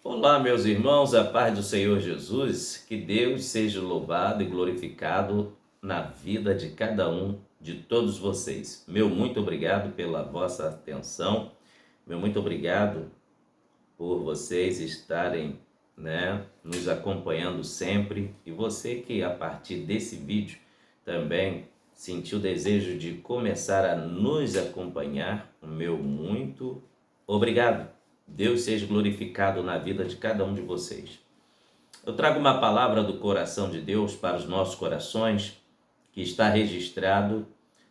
Olá, meus irmãos, a paz do Senhor Jesus, que Deus seja louvado e glorificado na vida de cada um de todos vocês. Meu muito obrigado pela vossa atenção, meu muito obrigado por vocês estarem, nos acompanhando sempre, e você que a partir desse vídeo também sentiu o desejo de começar a nos acompanhar, o meu muito obrigado. Deus seja glorificado na vida de cada um de vocês. Eu trago uma palavra do coração de Deus para os nossos corações, que está registrado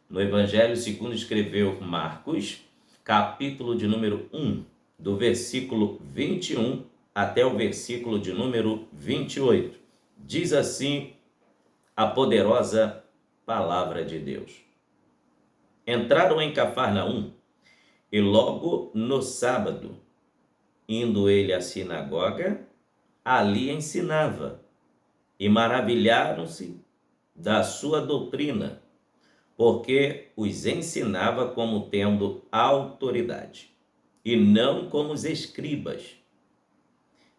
no Evangelho segundo escreveu Marcos, capítulo de número 1, do versículo 21 até o versículo de número 28. Diz assim a poderosa palavra de Deus. Entraram em Cafarnaum e logo no sábado, indo ele à sinagoga, ali ensinava, e maravilharam-se da sua doutrina, porque os ensinava como tendo autoridade, e não como os escribas.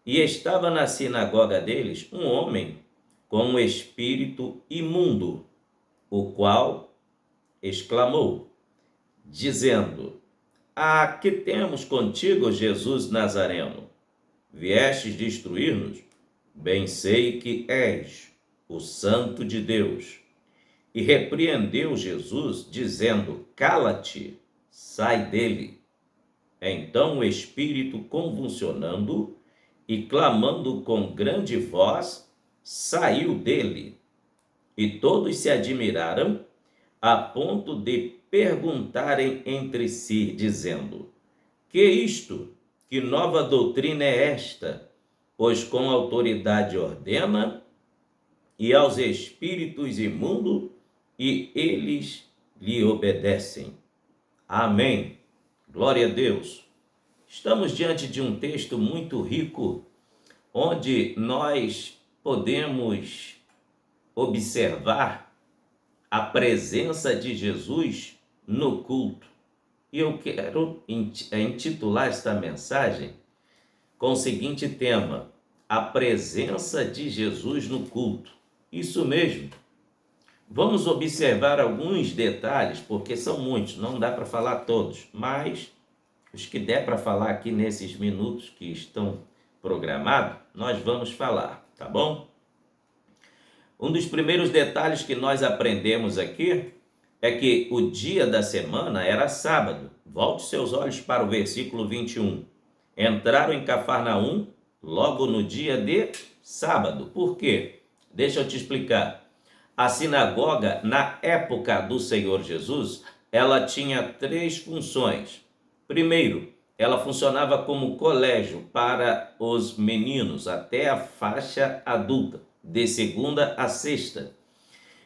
E estava na sinagoga deles um homem com um espírito imundo, o qual exclamou, dizendo: que temos contigo, Jesus Nazareno? Viestes destruir-nos? Bem sei que és o Santo de Deus. E repreendeu Jesus, dizendo: cala-te, sai dele. Então o espírito, convulsionando e clamando com grande voz, saiu dele. E todos se admiraram, a ponto de perguntarem entre si, dizendo: que isto? Que nova doutrina é esta? Pois com autoridade ordena, e aos espíritos imundos, e eles lhe obedecem. Amém. Glória a Deus. Estamos diante de um texto muito rico, onde nós podemos observar a presença de Jesus no culto. E eu quero intitular esta mensagem com o seguinte tema: a presença de Jesus no culto. Isso mesmo. Vamos observar alguns detalhes, porque são muitos, não dá para falar todos, mas os que der para falar aqui nesses minutos que estão programados, nós vamos falar, tá bom? Um dos primeiros detalhes que nós aprendemos aqui é que o dia da semana era sábado. Volte seus olhos para o versículo 21. Entraram em Cafarnaum logo no dia de sábado. Por quê? Deixa eu te explicar. A sinagoga, na época do Senhor Jesus, ela tinha três funções. Primeiro, ela funcionava como colégio para os meninos até a faixa adulta, de segunda a sexta.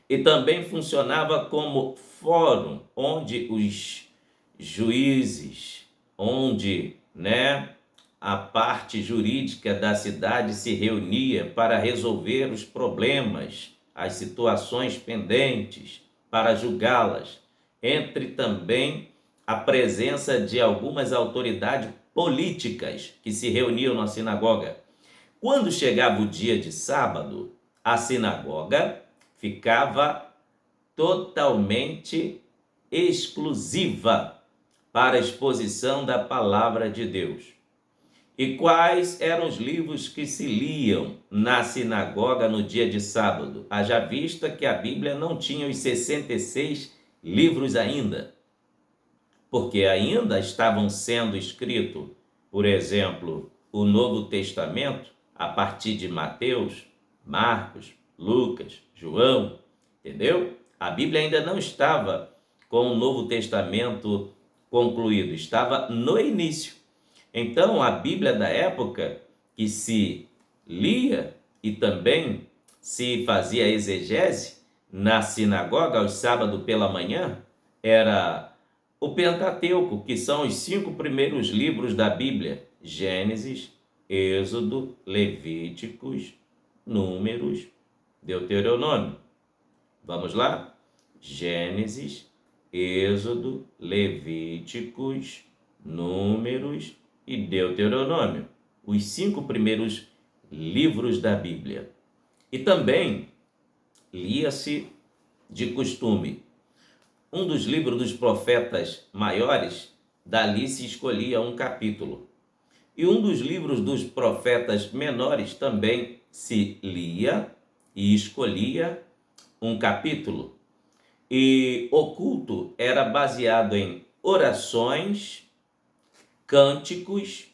E também funcionava como fórum, onde os juízes, onde a parte jurídica da cidade se reunia para resolver os problemas, as situações pendentes, para julgá-las, entre também a presença de algumas autoridades políticas que se reuniam na sinagoga. Quando chegava o dia de sábado, a sinagoga ficava totalmente exclusiva para a exposição da palavra de Deus. E quais eram os livros que se liam na sinagoga no dia de sábado? Haja vista que a Bíblia não tinha os 66 livros ainda, porque ainda estavam sendo escritos, por exemplo, o Novo Testamento, a partir de Mateus, Marcos, Lucas, João, entendeu? A Bíblia ainda não estava com o Novo Testamento concluído, estava no início. Então, a Bíblia da época que se lia e também se fazia exegese na sinagoga aos sábados pela manhã, era o Pentateuco, que são os 5 primeiros livros da Bíblia: Gênesis, Êxodo, Levíticos, Números, Deuteronômio. Vamos lá? Gênesis, Êxodo, Levíticos, Números e Deuteronômio. os 5 primeiros livros da Bíblia. E também lia-se de costume um dos livros dos profetas maiores, dali se escolhia um capítulo. E um dos livros dos profetas menores também se lia e escolhia um capítulo. E o culto era baseado em orações, cânticos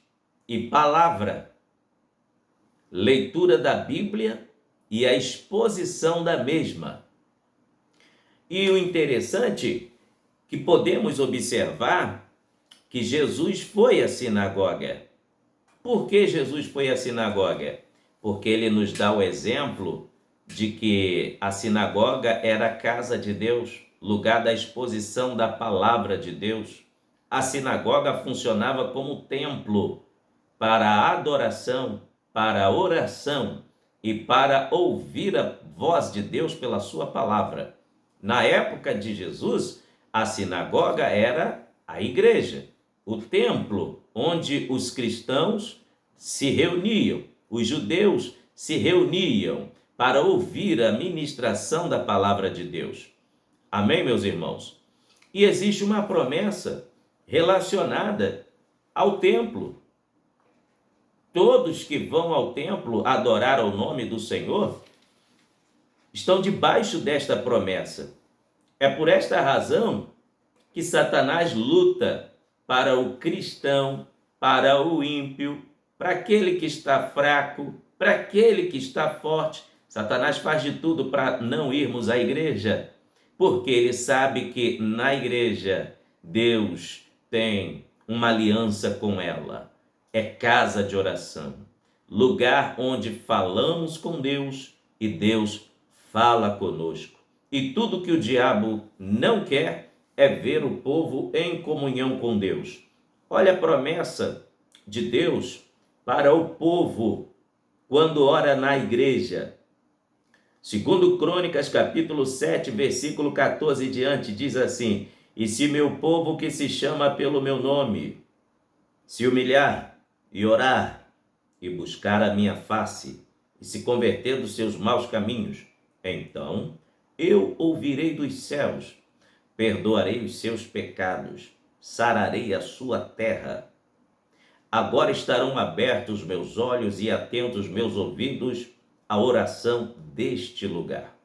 e palavra, leitura da Bíblia e a exposição da mesma. E o interessante é que podemos observar que Jesus foi à sinagoga. Por que Jesus foi à sinagoga? Porque ele nos dá o exemplo de que a sinagoga era a casa de Deus, lugar da exposição da palavra de Deus. A sinagoga funcionava como templo para a adoração, para a oração e para ouvir a voz de Deus pela sua palavra. Na época de Jesus, a sinagoga era a igreja, o templo onde os cristãos se reuniam, os judeus se reuniam para ouvir a ministração da palavra de Deus. Amém, meus irmãos? E existe uma promessa relacionada ao templo. Todos que vão ao templo adorar ao nome do Senhor estão debaixo desta promessa. É por esta razão que Satanás luta para o cristão, para o ímpio, para aquele que está fraco, para aquele que está forte. Satanás faz de tudo para não irmos à igreja, porque ele sabe que na igreja Deus tem uma aliança com ela. É casa de oração, lugar onde falamos com Deus e Deus fala conosco. E tudo que o diabo não quer é ver o povo em comunhão com Deus. Olha a promessa de Deus para o povo quando ora na igreja. Segundo Crônicas, capítulo 7, versículo 14 e diante, diz assim: e se meu povo que se chama pelo meu nome se humilhar e orar e buscar a minha face e se converter dos seus maus caminhos, então eu ouvirei dos céus, perdoarei os seus pecados, sararei a sua terra. Agora estarão abertos meus olhos e atentos meus ouvidos à oração deste lugar.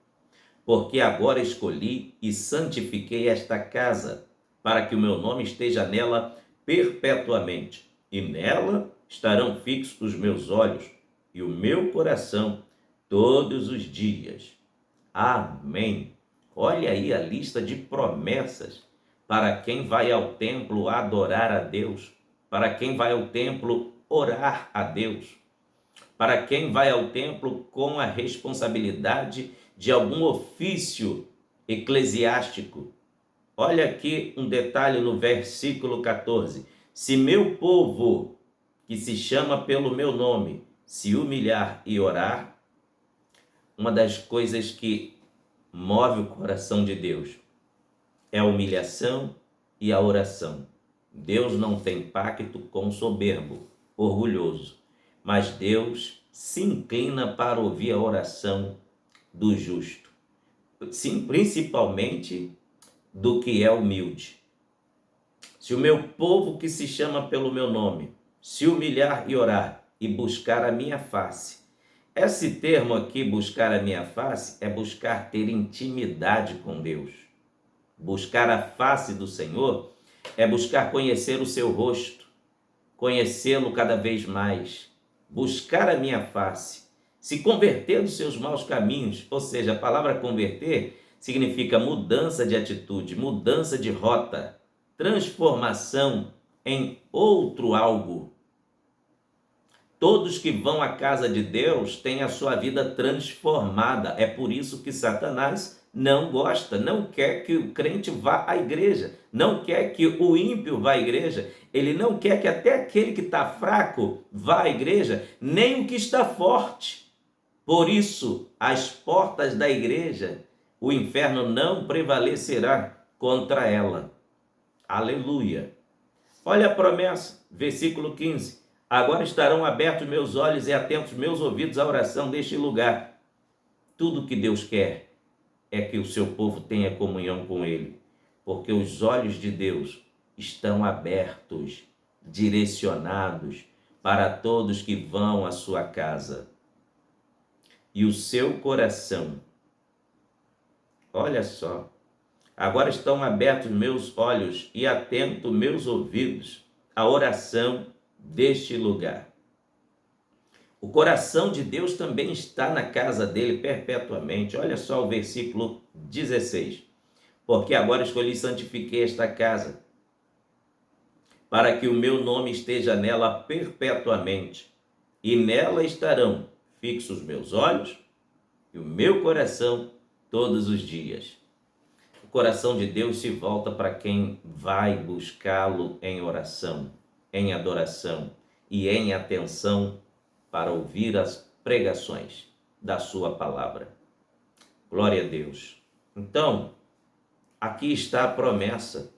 Porque agora escolhi e santifiquei esta casa, para que o meu nome esteja nela perpetuamente, e nela estarão fixos os meus olhos e o meu coração todos os dias. Amém. Olha aí a lista de promessas para quem vai ao templo adorar a Deus, para quem vai ao templo orar a Deus, para quem vai ao templo com a responsabilidade de algum ofício eclesiástico. Olha aqui um detalhe no versículo 14. Se meu povo, que se chama pelo meu nome, se humilhar e orar, uma das coisas que move o coração de Deus é a humilhação e a oração. Deus não tem pacto com o soberbo, orgulhoso, mas Deus se inclina para ouvir a oração do justo, sim, principalmente do que é humilde. Se o meu povo que se chama pelo meu nome se humilhar e orar e buscar a minha face. Esse termo aqui, buscar a minha face, é buscar ter intimidade com Deus. Buscar a face do Senhor é buscar conhecer o seu rosto, conhecê-lo cada vez mais, buscar a minha face, se converter dos seus maus caminhos, ou seja, a palavra converter significa mudança de atitude, mudança de rota, transformação em outro algo. Todos que vão à casa de Deus têm a sua vida transformada. É por isso que Satanás não gosta, não quer que o crente vá à igreja, não quer que o ímpio vá à igreja, ele não quer que até aquele que está fraco vá à igreja, nem o que está forte. Por isso, as portas da igreja, o inferno não prevalecerá contra ela. Aleluia! Olha a promessa, versículo 15. Agora estarão abertos meus olhos e atentos meus ouvidos à oração deste lugar. Tudo que Deus quer é que o seu povo tenha comunhão com Ele, porque os olhos de Deus estão abertos, direcionados para todos que vão à sua casa. E o seu coração, olha só, agora estão abertos meus olhos e atentos meus ouvidos à oração deste lugar. O coração de Deus também está na casa dele perpetuamente. Olha só o versículo 16. Porque agora escolhi e santifiquei esta casa, para que o meu nome esteja nela perpetuamente, e nela estarão fixos meus olhos e o meu coração todos os dias. O coração de Deus se volta para quem vai buscá-lo em oração, em adoração e em atenção para ouvir as pregações da sua palavra. Glória a Deus. Então, aqui está a promessa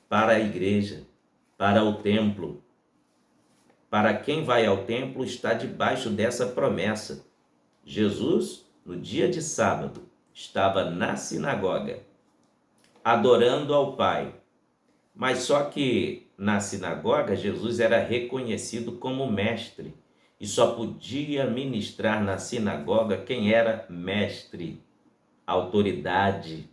para a igreja, para o templo. Para quem vai ao templo está debaixo dessa promessa. Jesus, no dia de sábado, estava na sinagoga, adorando ao Pai. Mas só que na sinagoga, Jesus era reconhecido como mestre e só podia ministrar na sinagoga quem era mestre, autoridade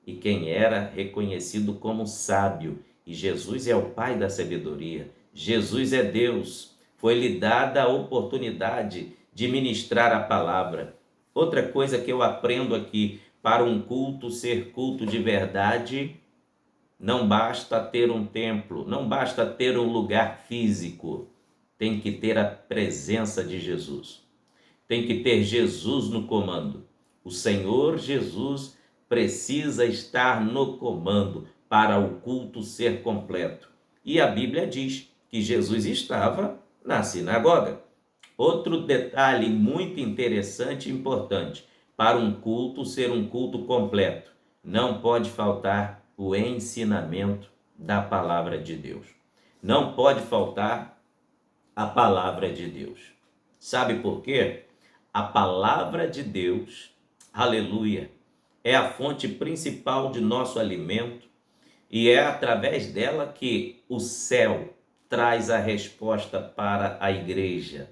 e quem era reconhecido como sábio. E Jesus é o Pai da sabedoria. Jesus é Deus. Foi-lhe dada a oportunidade de ministrar a palavra. Outra coisa que eu aprendo aqui, para um culto ser culto de verdade, não basta ter um templo, não basta ter um lugar físico, tem que ter a presença de Jesus. Tem que ter Jesus no comando. O Senhor Jesus precisa estar no comando para o culto ser completo. E a Bíblia diz que Jesus estava na sinagoga. Outro detalhe muito interessante e importante, para um culto ser um culto completo, não pode faltar o ensinamento da palavra de Deus. Não pode faltar a palavra de Deus. Sabe por quê? A palavra de Deus, aleluia, é a fonte principal de nosso alimento e é através dela que o céu traz a resposta para a igreja.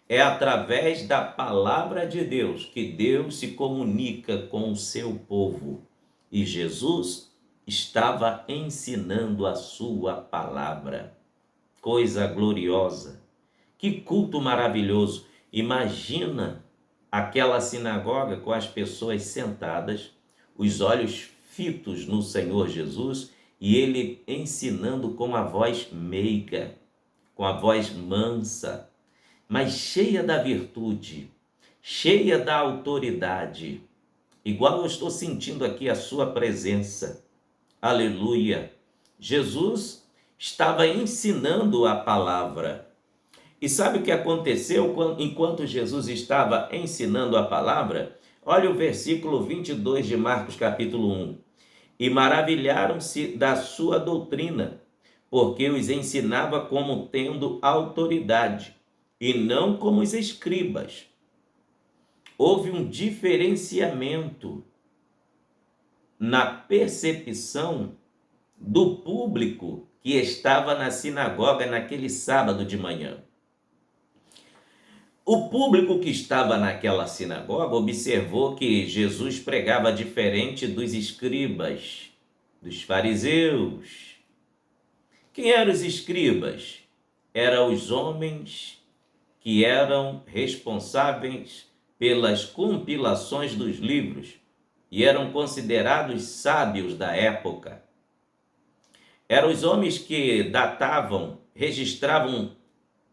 É através da palavra de Deus que Deus se comunica com o seu povo. E Jesus estava ensinando a sua palavra. Coisa gloriosa. Que culto maravilhoso. Imagina aquela sinagoga com as pessoas sentadas, os olhos fitos no Senhor Jesus e ele ensinando com a voz meiga, com a voz mansa, mas cheia da virtude, cheia da autoridade, igual eu estou sentindo aqui a sua presença. Aleluia! Jesus estava ensinando a palavra. E sabe o que aconteceu enquanto Jesus estava ensinando a palavra? Olha o versículo 22 de Marcos capítulo 1. E maravilharam-se da sua doutrina, porque os ensinava como tendo autoridade, e não como os escribas. Houve um diferenciamento na percepção do público que estava na sinagoga naquele sábado de manhã. O público que estava naquela sinagoga observou que Jesus pregava diferente dos escribas, dos fariseus. Quem eram os escribas? Eram os homens que eram responsáveis pelas compilações dos livros e eram considerados sábios da época. Eram os homens que datavam, registravam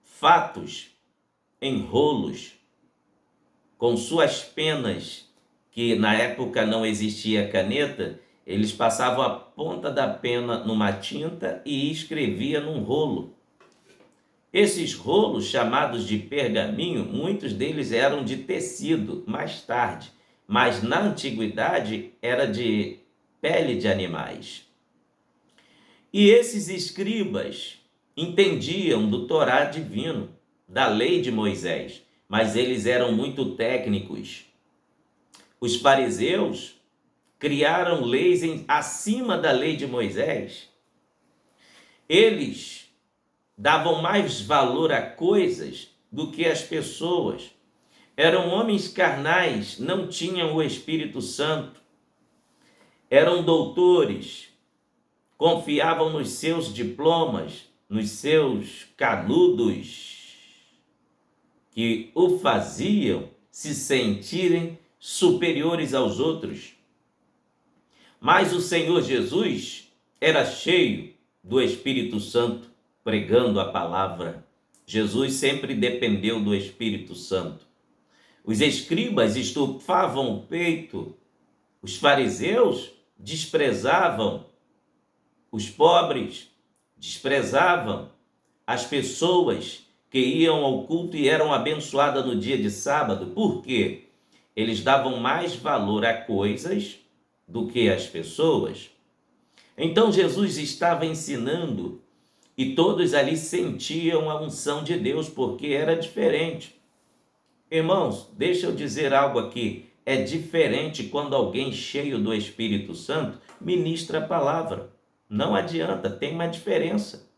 fatos em rolos, com suas penas, que na época não existia caneta, eles passavam a ponta da pena numa tinta e escreviam num rolo. Esses rolos, chamados de pergaminho, muitos deles eram de tecido, mais tarde, mas na antiguidade era de pele de animais. E esses escribas entendiam do Torá divino, da lei de Moisés, mas eles eram muito técnicos. Os fariseus criaram leis acima da lei de Moisés. Eles davam mais valor a coisas do que as pessoas. Eram homens carnais, não tinham o Espírito Santo. Eram doutores, confiavam nos seus diplomas, nos seus canudos, que o faziam se sentirem superiores aos outros. Mas o Senhor Jesus era cheio do Espírito Santo, pregando a palavra. Jesus sempre dependeu do Espírito Santo. Os escribas estufavam o peito, os fariseus desprezavam os pobres, desprezavam as pessoas que iam ao culto e eram abençoadas no dia de sábado. Por quê? Eles davam mais valor a coisas do que as pessoas. Então Jesus estava ensinando e todos ali sentiam a unção de Deus, porque era diferente. Irmãos, deixa eu dizer algo aqui. É diferente quando alguém cheio do Espírito Santo ministra a palavra. Não adianta, tem uma diferença.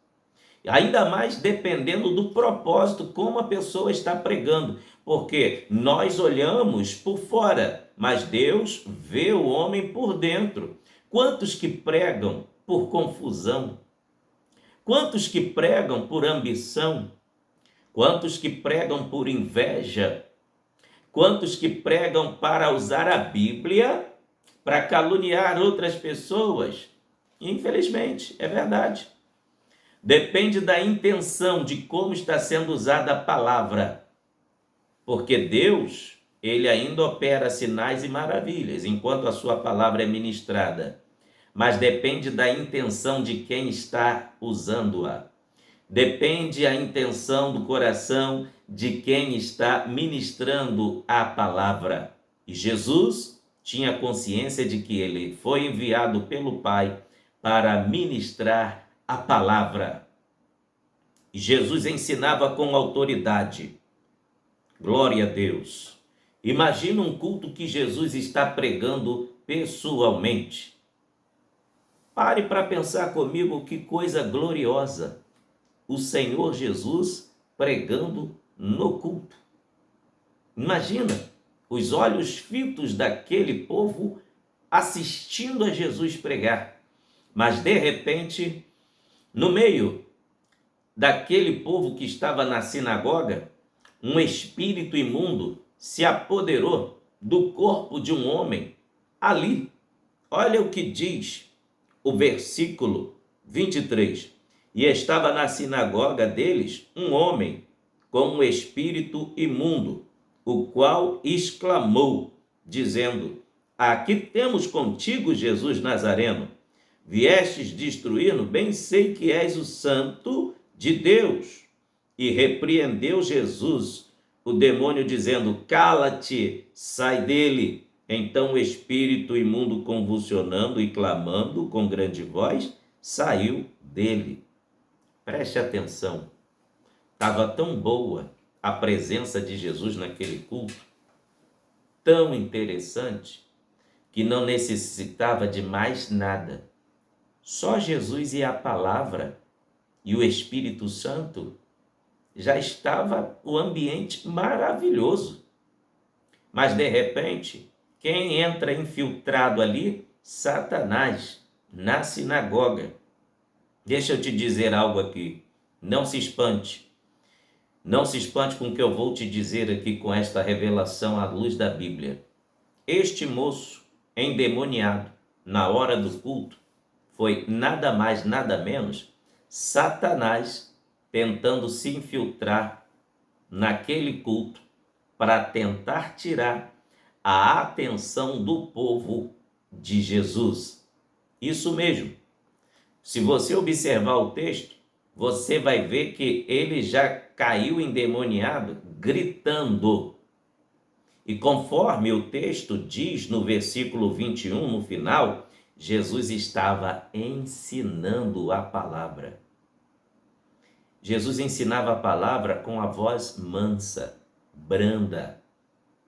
Ainda mais dependendo do propósito, como a pessoa está pregando. Porque nós olhamos por fora, mas Deus vê o homem por dentro. Quantos que pregam por confusão? Quantos que pregam por ambição? Quantos que pregam por inveja? Quantos que pregam para usar a Bíblia para caluniar outras pessoas? Infelizmente, é verdade. Depende da intenção de como está sendo usada a palavra. Porque Deus, ele ainda opera sinais e maravilhas enquanto a sua palavra é ministrada. Mas depende da intenção de quem está usando-a. Depende a intenção do coração de quem está ministrando a palavra. E Jesus tinha consciência de que ele foi enviado pelo Pai para ministrar a palavra. E Jesus ensinava com autoridade. Glória a Deus. Imagina um culto que Jesus está pregando pessoalmente. Pare para pensar comigo, que coisa gloriosa. O Senhor Jesus pregando no culto. Imagina os olhos fitos daquele povo assistindo a Jesus pregar. Mas de repente, no meio daquele povo que estava na sinagoga, um espírito imundo se apoderou do corpo de um homem ali. Olha o que diz o versículo 23. E estava na sinagoga deles um homem com um espírito imundo, o qual exclamou, dizendo: aqui temos contigo, Jesus Nazareno. Viestes destruir-nos, bem sei que és o Santo de Deus. E repreendeu Jesus o demônio, dizendo: cala-te, sai dele. Então o espírito imundo, convulsionando e clamando com grande voz, saiu dele. Preste atenção. Estava tão boa a presença de Jesus naquele culto, tão interessante, que não necessitava de mais nada. Só Jesus e a palavra e o Espírito Santo, já estava o ambiente maravilhoso. Mas de repente, quem entra infiltrado ali? Satanás, na sinagoga. Deixa eu te dizer algo aqui. Não se espante. Não se espante com o que eu vou te dizer aqui com esta revelação à luz da Bíblia. Este moço endemoniado na hora do culto foi nada mais, nada menos Satanás tentando se infiltrar naquele culto para tentar tirar a atenção do povo de Jesus. Isso mesmo. Se você observar o texto, você vai ver que ele já caiu endemoniado, gritando. E conforme o texto diz no versículo 21, no final, Jesus estava ensinando a palavra. Jesus ensinava a palavra com a voz mansa, branda.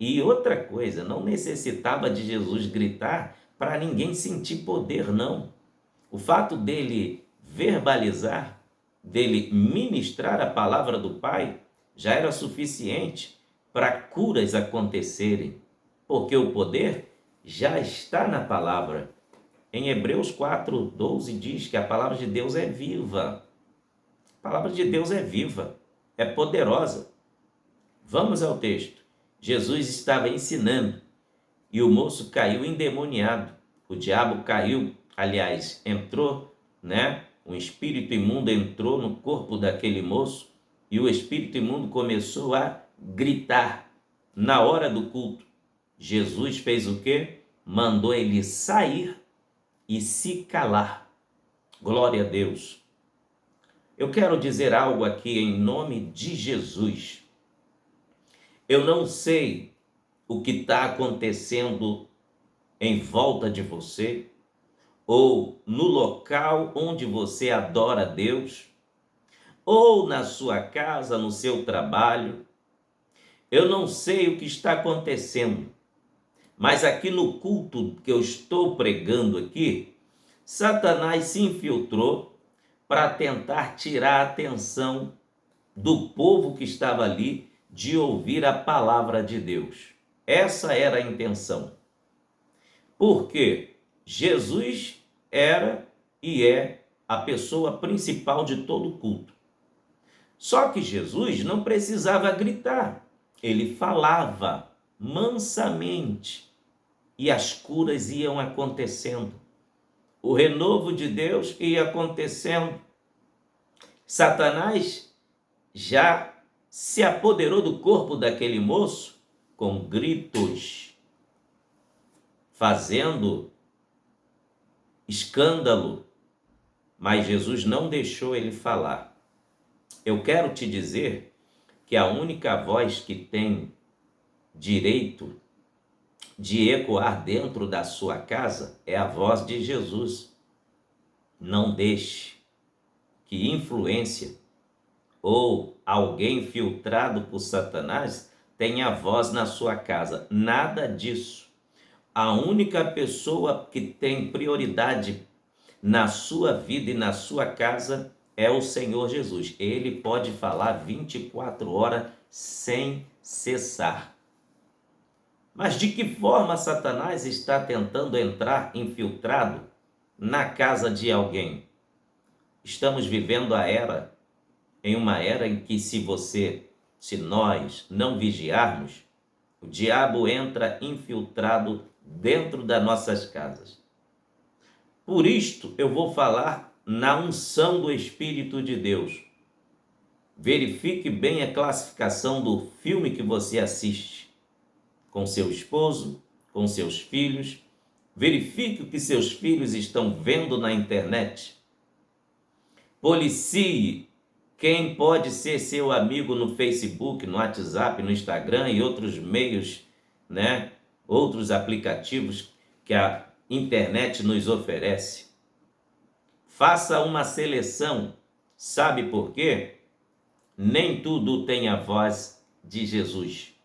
E outra coisa, não necessitava de Jesus gritar para ninguém sentir poder, não. O fato dele verbalizar, dele ministrar a palavra do Pai, já era suficiente para curas acontecerem, porque o poder já está na palavra. Em Hebreus 4:12 diz que a palavra de Deus é viva. A palavra de Deus é viva, é poderosa. Vamos ao texto. Jesus estava ensinando e o moço caiu endemoniado. O diabo caiu, aliás, entrou, um espírito imundo entrou no corpo daquele moço e o espírito imundo começou a gritar. Na hora do culto, Jesus fez o quê? Mandou ele sair e se calar. Glória a Deus. Eu quero dizer algo aqui em nome de Jesus. Eu não sei o que está acontecendo em volta de você, ou no local onde você adora a Deus, ou na sua casa, no seu trabalho. Eu não sei o que está acontecendo, mas aqui no culto que eu estou pregando aqui, Satanás se infiltrou para tentar tirar a atenção do povo que estava ali de ouvir a palavra de Deus. Essa era a intenção. Porque Jesus era e é a pessoa principal de todo culto. Só que Jesus não precisava gritar. Ele falava mansamente e as curas iam acontecendo. O renovo de Deus ia acontecendo. Satanás já se apoderou do corpo daquele moço com gritos, fazendo escândalo, mas Jesus não deixou ele falar. Eu quero te dizer que a única voz que tem direito de ecoar dentro da sua casa é a voz de Jesus. Não deixe que influência ou alguém filtrado por Satanás tenha voz na sua casa. Nada disso. A única pessoa que tem prioridade na sua vida e na sua casa é o Senhor Jesus. Ele pode falar 24 horas sem cessar. Mas de que forma Satanás está tentando entrar infiltrado na casa de alguém? Estamos vivendo em uma era em que se nós não vigiarmos, o diabo entra infiltrado dentro das nossas casas. Por isto eu vou falar na unção do Espírito de Deus. Verifique bem a classificação do filme que você assiste com seu esposo, com seus filhos. Verifique o que seus filhos estão vendo na internet. Policie quem pode ser seu amigo no Facebook, no WhatsApp, no Instagram e outros meios, outros aplicativos que a internet nos oferece. Faça uma seleção. Sabe por quê? Nem tudo tem a voz de Jesus.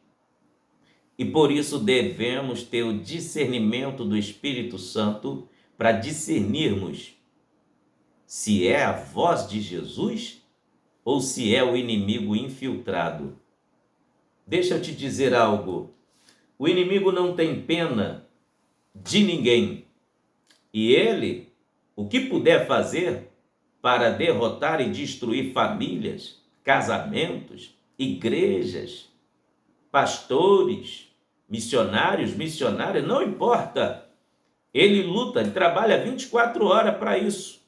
E por isso devemos ter o discernimento do Espírito Santo para discernirmos se é a voz de Jesus ou se é o inimigo infiltrado. Deixa eu te dizer algo. O inimigo não tem pena de ninguém. E ele, o que puder fazer para derrotar e destruir famílias, casamentos, igrejas, pastores, missionários, missionárias, não importa. Ele luta, ele trabalha 24 horas para isso.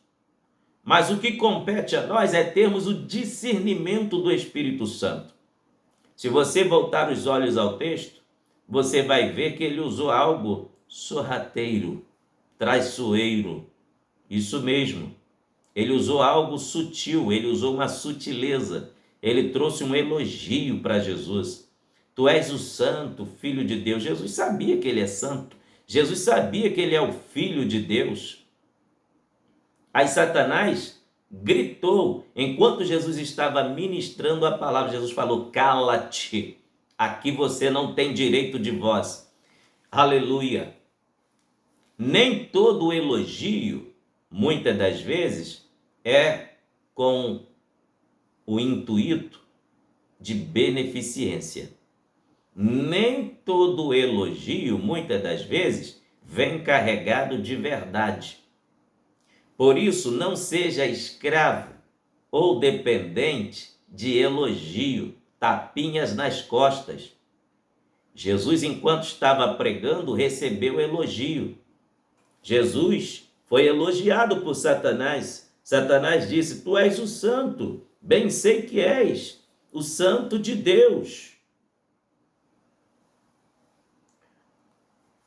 Mas o que compete a nós é termos o discernimento do Espírito Santo. Se você voltar os olhos ao texto, você vai ver que ele usou algo sorrateiro, traiçoeiro. Isso mesmo. Ele usou algo sutil, ele usou uma sutileza. Ele trouxe um elogio para Jesus. Tu és o santo, filho de Deus. Jesus sabia que ele é santo. Jesus sabia que ele é o filho de Deus. Aí Satanás gritou, enquanto Jesus estava ministrando a palavra, Jesus falou: cala-te, aqui você não tem direito de voz. Aleluia. Nem todo elogio, muitas das vezes, é com o intuito de beneficência. Nem todo elogio, muitas das vezes, vem carregado de verdade. Por isso, não seja escravo ou dependente de elogio, tapinhas nas costas. Jesus, enquanto estava pregando, recebeu elogio. Jesus foi elogiado por Satanás. Satanás disse: tu és o santo, bem sei que és o santo de Deus.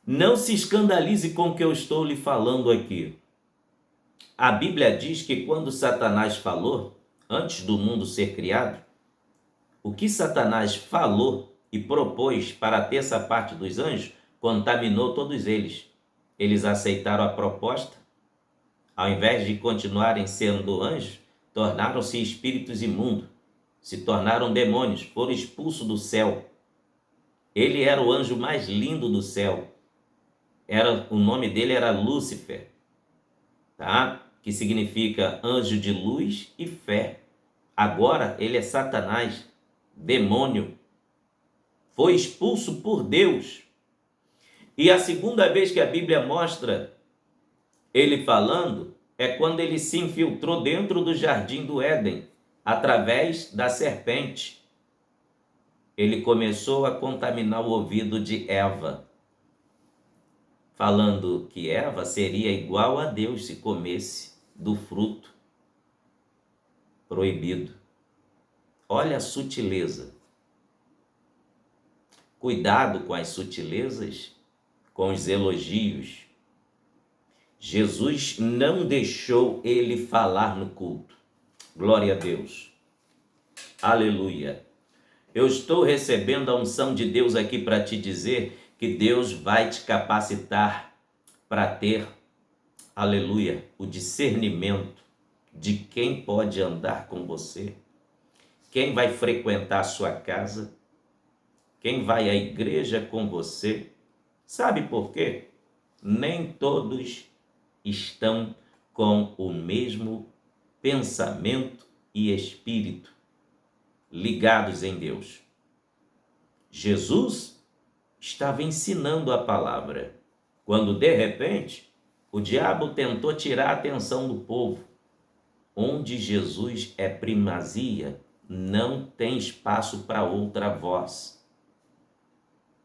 Não se escandalize com o que eu estou lhe falando aqui. A Bíblia diz que quando Satanás falou, antes do mundo ser criado, o que Satanás falou e propôs para a terça parte dos anjos contaminou todos eles. Eles aceitaram a proposta, ao invés de continuarem sendo anjos, tornaram-se espíritos imundos, se tornaram demônios, foram expulsos do céu. Ele era o anjo mais lindo do céu. O nome dele era Lúcifer, tá? Que significa anjo de luz e fé. Agora ele é Satanás, demônio. Foi expulso por Deus. E a segunda vez que a Bíblia mostra ele falando é quando ele se infiltrou dentro do jardim do Éden, através da serpente. Ele começou a contaminar o ouvido de Eva, falando que Eva seria igual a Deus se comesse do fruto proibido. Olha a sutileza. Cuidado com as sutilezas, com os elogios. Jesus não deixou ele falar no culto. Glória a Deus. Aleluia. Eu estou recebendo a unção de Deus aqui para te dizer que Deus vai te capacitar para ter, aleluia, o discernimento de quem pode andar com você, quem vai frequentar a sua casa, quem vai à igreja com você. Sabe por quê? Nem todos estão com o mesmo pensamento e espírito ligados em Deus. Jesus estava ensinando a palavra, quando de repente o diabo tentou tirar a atenção do povo. Onde Jesus é primazia, não tem espaço para outra voz.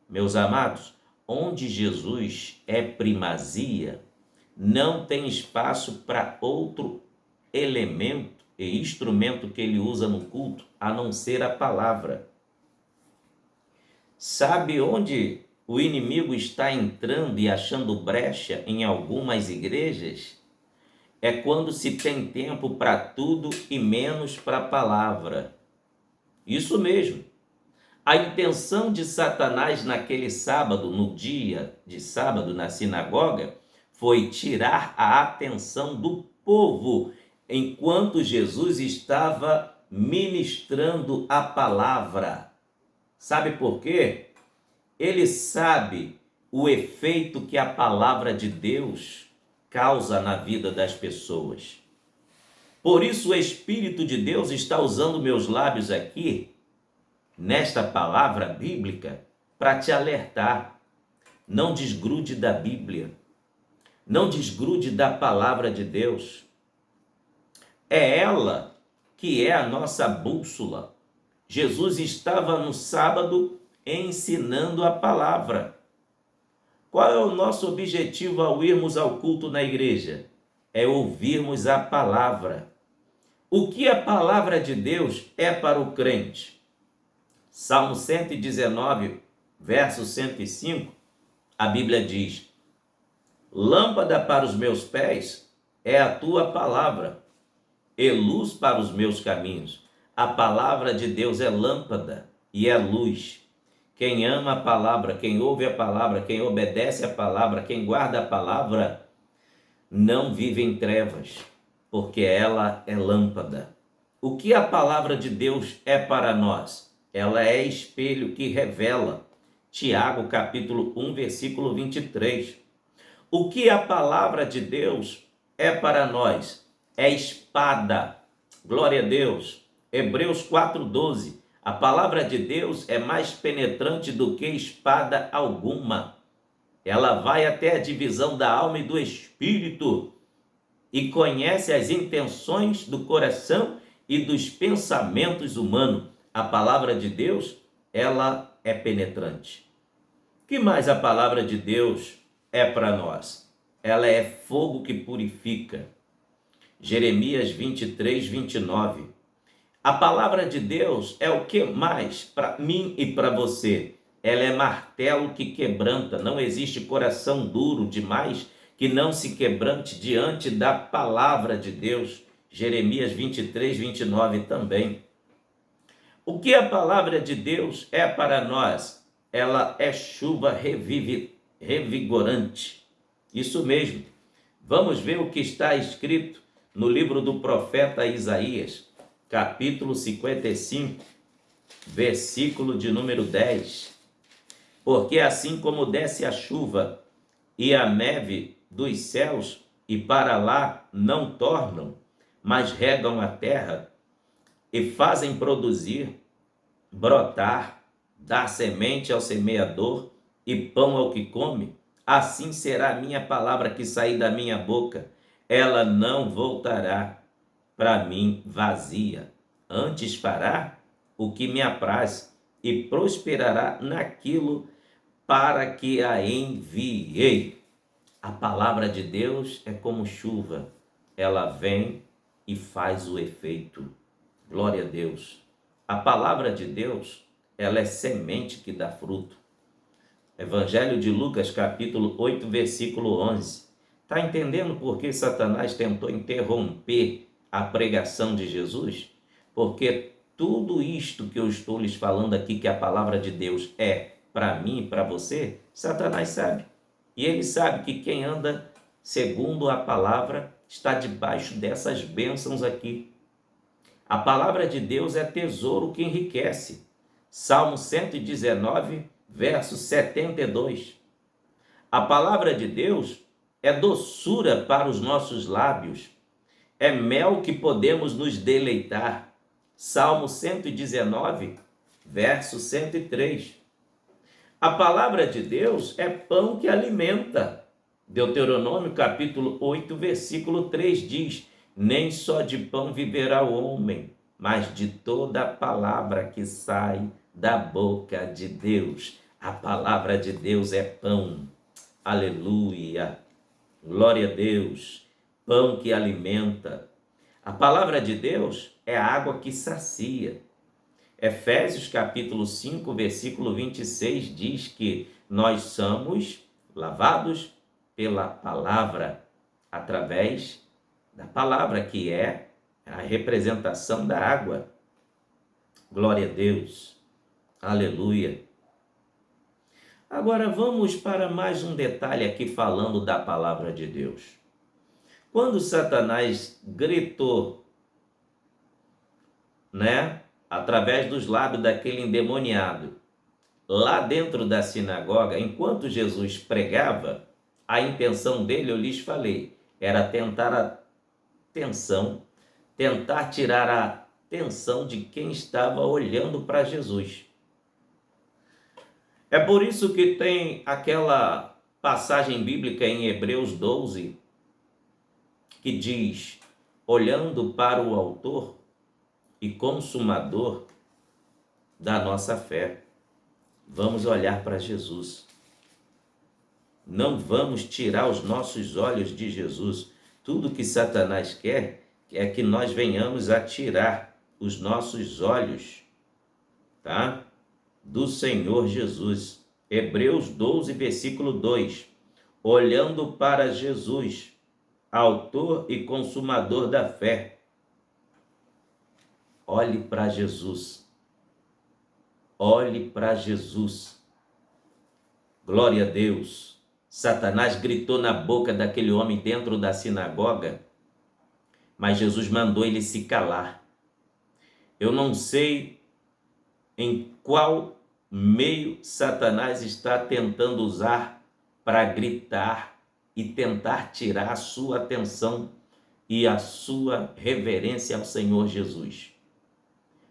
Meus amados, onde Jesus é primazia, não tem espaço para outro elemento e instrumento que ele usa no culto, a não ser a palavra. Sabe onde o inimigo está entrando e achando brecha em algumas igrejas? É quando se tem tempo para tudo e menos para a palavra. Isso mesmo. A intenção de Satanás naquele sábado, no dia de sábado na sinagoga, foi tirar a atenção do povo enquanto Jesus estava ministrando a palavra. Sabe por quê? Ele sabe o efeito que a palavra de Deus causa na vida das pessoas. Por isso o Espírito de Deus está usando meus lábios aqui, nesta palavra bíblica, para te alertar. Não desgrude da Bíblia. Não desgrude da palavra de Deus. É ela que é a nossa bússola. Jesus estava no sábado ensinando a palavra. Qual é o nosso objetivo ao irmos ao culto na igreja? É ouvirmos a palavra. O que a palavra de Deus é para o crente? Salmo 119, verso 105, a Bíblia diz: lâmpada para os meus pés é a tua palavra, e luz para os meus caminhos. A palavra de Deus é lâmpada e é luz. Quem ama a palavra, quem ouve a palavra, quem obedece a palavra, quem guarda a palavra, não vive em trevas. porque ela é lâmpada. O que a palavra de Deus é para nós? Ela é espelho que revela. Tiago capítulo 1, versículo 23. O que a palavra de Deus é para nós? É espada. Glória a Deus. Hebreus 4:12. A palavra de Deus é mais penetrante do que espada alguma. Ela vai até a divisão da alma e do espírito e conhece as intenções do coração e dos pensamentos humanos. A palavra de Deus, ela é penetrante. O que mais a palavra de Deus é para nós? Ela é fogo que purifica. Jeremias 23, 29. A palavra de Deus é o que mais para mim e para você? Ela é martelo que quebranta. Não existe coração duro demais que não se quebrante diante da palavra de Deus. Jeremias 23, 29 também. O que a palavra de Deus é para nós? Ela é chuva revigorante. Isso mesmo. Vamos ver o que está escrito no livro do profeta Isaías, capítulo 55, versículo de número 10. Porque assim como desce a chuva e a neve dos céus, e para lá não tornam, mas regam a terra, e fazem produzir, brotar, dar semente ao semeador e pão ao que come, assim será a minha palavra que sair da minha boca. Ela não voltará para mim vazia, antes fará o que me apraz e prosperará naquilo para que a enviei. A palavra de Deus é como chuva, ela vem e faz o efeito. Glória a Deus. A palavra de Deus, ela é semente que dá fruto. Evangelho de Lucas, capítulo 8, versículo 11. Está entendendo por que Satanás tentou interromper a pregação de Jesus? Porque tudo isto que eu estou lhes falando aqui, que a palavra de Deus é para mim e para você, Satanás sabe. E ele sabe que quem anda segundo a palavra está debaixo dessas bênçãos aqui. A palavra de Deus é tesouro que enriquece. Salmo 119, verso 72. A palavra de Deus é doçura para os nossos lábios. É mel que podemos nos deleitar. Salmo 119, verso 103. A palavra de Deus é pão que alimenta. Deuteronômio capítulo 8, versículo 3 diz: nem só de pão viverá o homem, mas de toda a palavra que sai da boca de Deus. A palavra de Deus é pão. Aleluia. Glória a Deus. Pão que alimenta. A palavra de Deus é a água que sacia. Efésios capítulo 5, versículo 26 diz que nós somos lavados pela palavra, através da palavra, que é a representação da água. Glória a Deus. Aleluia. Agora vamos para mais um detalhe aqui falando da palavra de Deus. Quando Satanás gritou, através dos lábios daquele endemoniado, lá dentro da sinagoga, enquanto Jesus pregava, a intenção dele, eu lhes falei, era tentar tirar a atenção de quem estava olhando para Jesus. É por isso que tem aquela passagem bíblica em Hebreus 12, que diz, olhando para o autor e consumador da nossa fé. Vamos olhar para Jesus. Não vamos tirar os nossos olhos de Jesus. Tudo que Satanás quer é que nós venhamos a tirar os nossos olhos, do Senhor Jesus. Hebreus 12, versículo 2. Olhando para Jesus, autor e consumador da fé. Olhe para Jesus. Olhe para Jesus. Glória a Deus. Satanás gritou na boca daquele homem dentro da sinagoga, mas Jesus mandou ele se calar. Eu não sei em qual meio Satanás está tentando usar para gritar e tentar tirar a sua atenção e a sua reverência ao Senhor Jesus.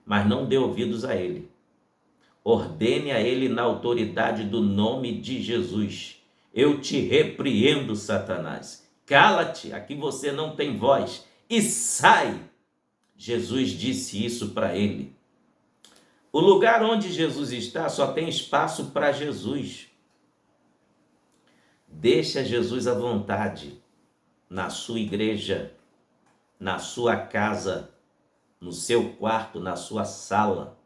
Mas não dê ouvidos a ele. Ordene a ele na autoridade do nome de Jesus. Eu te repreendo, Satanás. Cala-te, aqui você não tem voz, e sai. Jesus disse isso para ele. O lugar onde Jesus está só tem espaço para Jesus. Deixa Jesus à vontade na sua igreja, na sua casa, no seu quarto, na sua sala,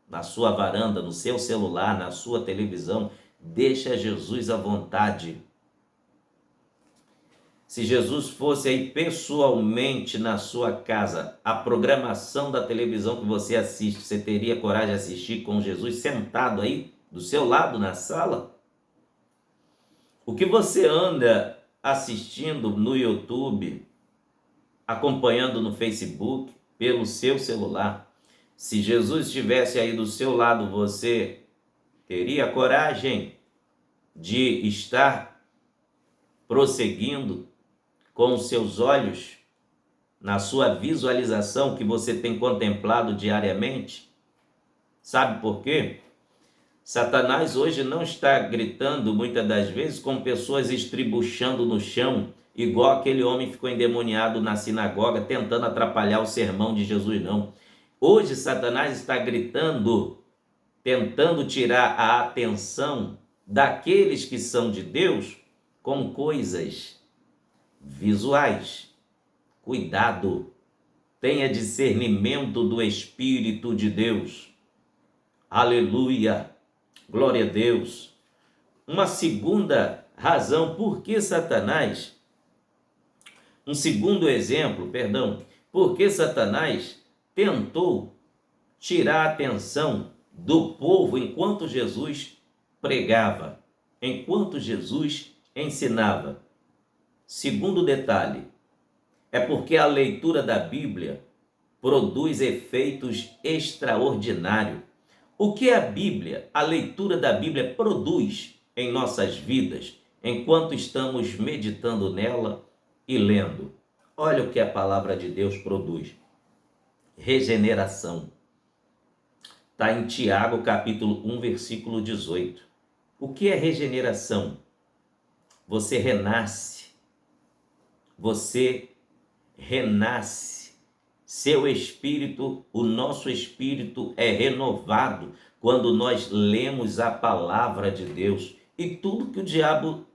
na sua varanda, no seu celular, na sua televisão. Deixa Jesus à vontade. Se Jesus fosse aí pessoalmente na sua casa, a programação da televisão que você assiste, você teria coragem de assistir com Jesus sentado aí do seu lado na sala? O que você anda assistindo no YouTube, acompanhando no Facebook, pelo seu celular? Se Jesus estivesse aí do seu lado, você teria coragem de estar prosseguindo com os seus olhos na sua visualização que você tem contemplado diariamente? Sabe por quê? Satanás hoje não está gritando muitas das vezes com pessoas estribuchando no chão, igual aquele homem ficou endemoniado na sinagoga tentando atrapalhar o sermão de Jesus, não. Hoje Satanás está gritando, tentando tirar a atenção daqueles que são de Deus com coisas visuais. Cuidado, tenha discernimento do Espírito de Deus. Aleluia, glória a Deus. Uma segunda razão por que Satanás, um segundo exemplo, por que Satanás tentou tirar a atenção do povo enquanto Jesus pregava, enquanto Jesus ensinava. Segundo detalhe, é porque a leitura da Bíblia produz efeitos extraordinários. O que a Bíblia, a leitura da Bíblia produz em nossas vidas, enquanto estamos meditando nela e lendo? Olha o que a palavra de Deus produz. Regeneração. Está em Tiago, capítulo 1, versículo 18. O que é regeneração? Você renasce. Você renasce. Seu espírito, o nosso espírito é renovado quando nós lemos a palavra de Deus. E tudo que o diabo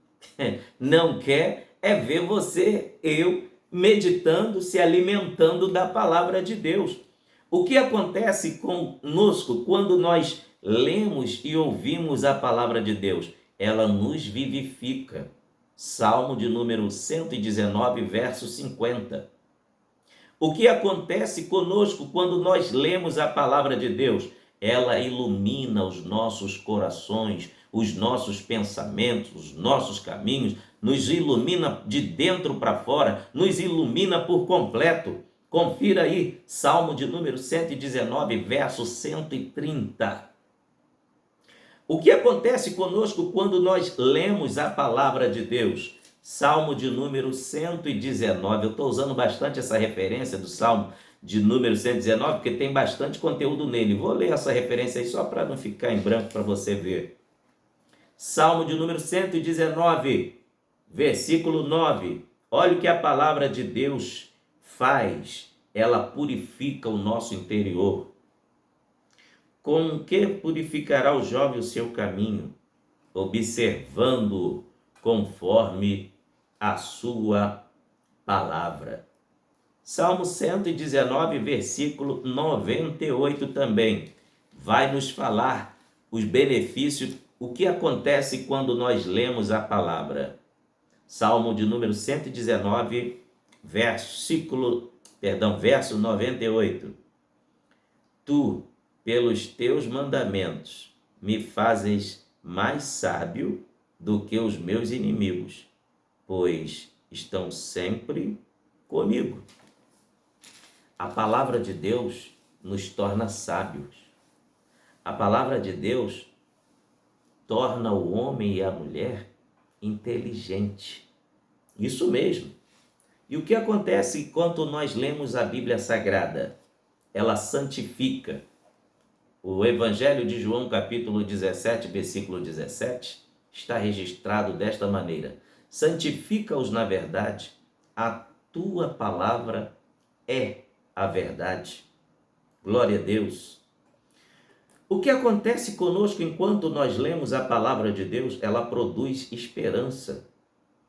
não quer é ver você, eu, meditando, se alimentando da palavra de Deus. O que acontece conosco quando nós lemos e ouvimos a palavra de Deus? Ela nos vivifica. Salmo de número 119, verso 50. O que acontece conosco quando nós lemos a palavra de Deus? Ela ilumina os nossos corações, os nossos pensamentos, os nossos caminhos, nos ilumina de dentro para fora, nos ilumina por completo. Confira aí, Salmo de número 119, verso 130. O que acontece conosco quando nós lemos a palavra de Deus? Salmo de número 119. Eu estou usando bastante essa referência do Salmo de número 119, porque tem bastante conteúdo nele. Vou ler essa referência aí só para não ficar em branco para você ver. Salmo de número 119, versículo 9. Olha o que a palavra de Deus faz. Ela purifica o nosso interior. Com que purificará o jovem o seu caminho? Observando conforme a sua palavra. Salmo 119, versículo 98 também vai nos falar os benefícios, o que acontece quando nós lemos a palavra. Salmo de número 119, verso 98. Tu, pelos teus mandamentos, me fazes mais sábio do que os meus inimigos, pois estão sempre comigo. A palavra de Deus nos torna sábios. A palavra de Deus torna o homem e a mulher inteligente. Isso mesmo. E o que acontece enquanto nós lemos a Bíblia Sagrada? Ela santifica. O Evangelho de João, capítulo 17, versículo 17, está registrado desta maneira: santifica-os na verdade, a tua palavra é a verdade. Glória a Deus. O que acontece conosco enquanto nós lemos a palavra de Deus? Ela produz esperança,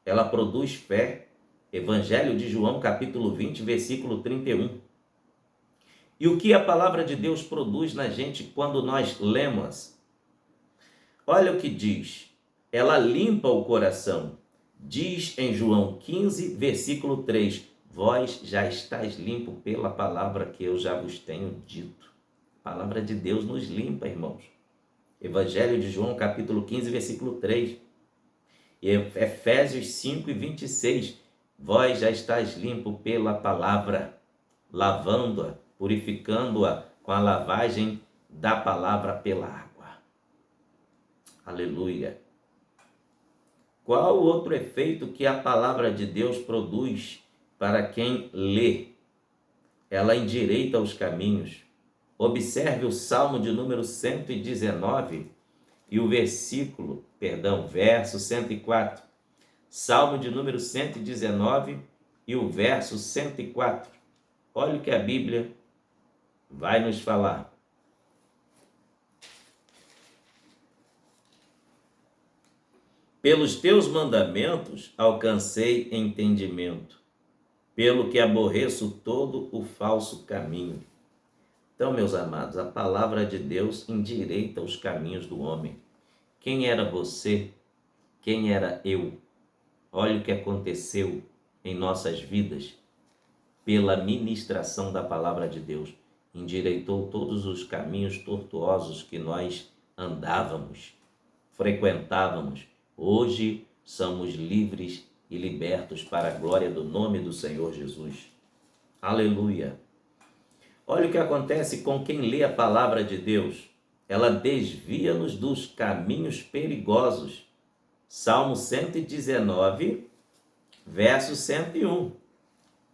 ela produz fé. Evangelho de João, capítulo 20, versículo 31. E o que a palavra de Deus produz na gente quando nós lemos? Olha o que diz. Ela limpa o coração. Diz em João 15, versículo 3, vós já estáis limpo pela palavra que eu já vos tenho dito. A palavra de Deus nos limpa, irmãos. Evangelho de João, capítulo 15, versículo 3. E Efésios 5 e 26, vós já estáis limpo pela palavra, lavando-a, purificando-a com a lavagem da palavra pela água. Aleluia. Qual outro efeito que a palavra de Deus produz para quem lê? Ela endireita os caminhos. Observe o Salmo de número 119 e o verso 104. Salmo de número 119 e o verso 104. Olha o que a Bíblia vai nos falar. Pelos teus mandamentos alcancei entendimento, pelo que aborreço todo o falso caminho. Então, meus amados, a palavra de Deus endireita os caminhos do homem. Quem era você? Quem era eu? Olha o que aconteceu em nossas vidas pela ministração da palavra de Deus. Endireitou todos os caminhos tortuosos que nós andávamos, frequentávamos. Hoje somos livres e libertos para a glória do nome do Senhor Jesus. Aleluia! Olha o que acontece com quem lê a palavra de Deus. Ela desvia-nos dos caminhos perigosos. Salmo 119, verso 101.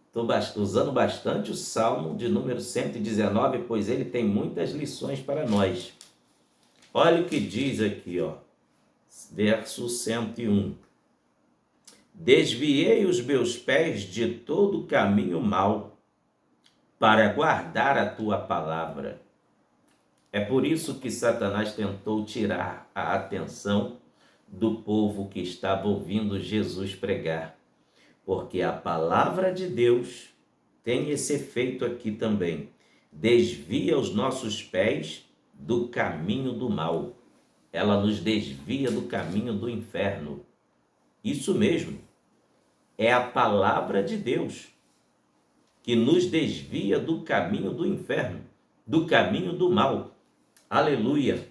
Estou usando bastante o Salmo de número 119, pois ele tem muitas lições para nós. Olha o que diz aqui, verso 101. Desviei os meus pés de todo caminho mau, para guardar a tua palavra. É por isso que Satanás tentou tirar a atenção do povo que estava ouvindo Jesus pregar. Porque a palavra de Deus tem esse efeito aqui também. Desvia os nossos pés do caminho do mal. Ela nos desvia do caminho do inferno. Isso mesmo. É a palavra de Deus que nos desvia do caminho do inferno, do caminho do mal. Aleluia!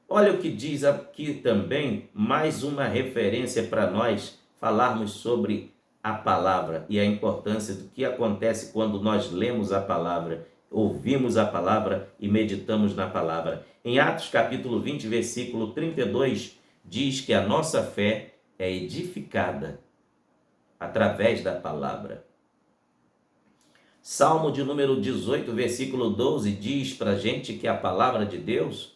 Olha o que diz aqui também, mais uma referência para nós falarmos sobre a palavra e a importância do que acontece quando nós lemos a palavra, ouvimos a palavra e meditamos na palavra. Em Atos capítulo 20, versículo 32, diz que a nossa fé é edificada através da palavra. Salmo de número 18, versículo 12, diz para a gente que a palavra de Deus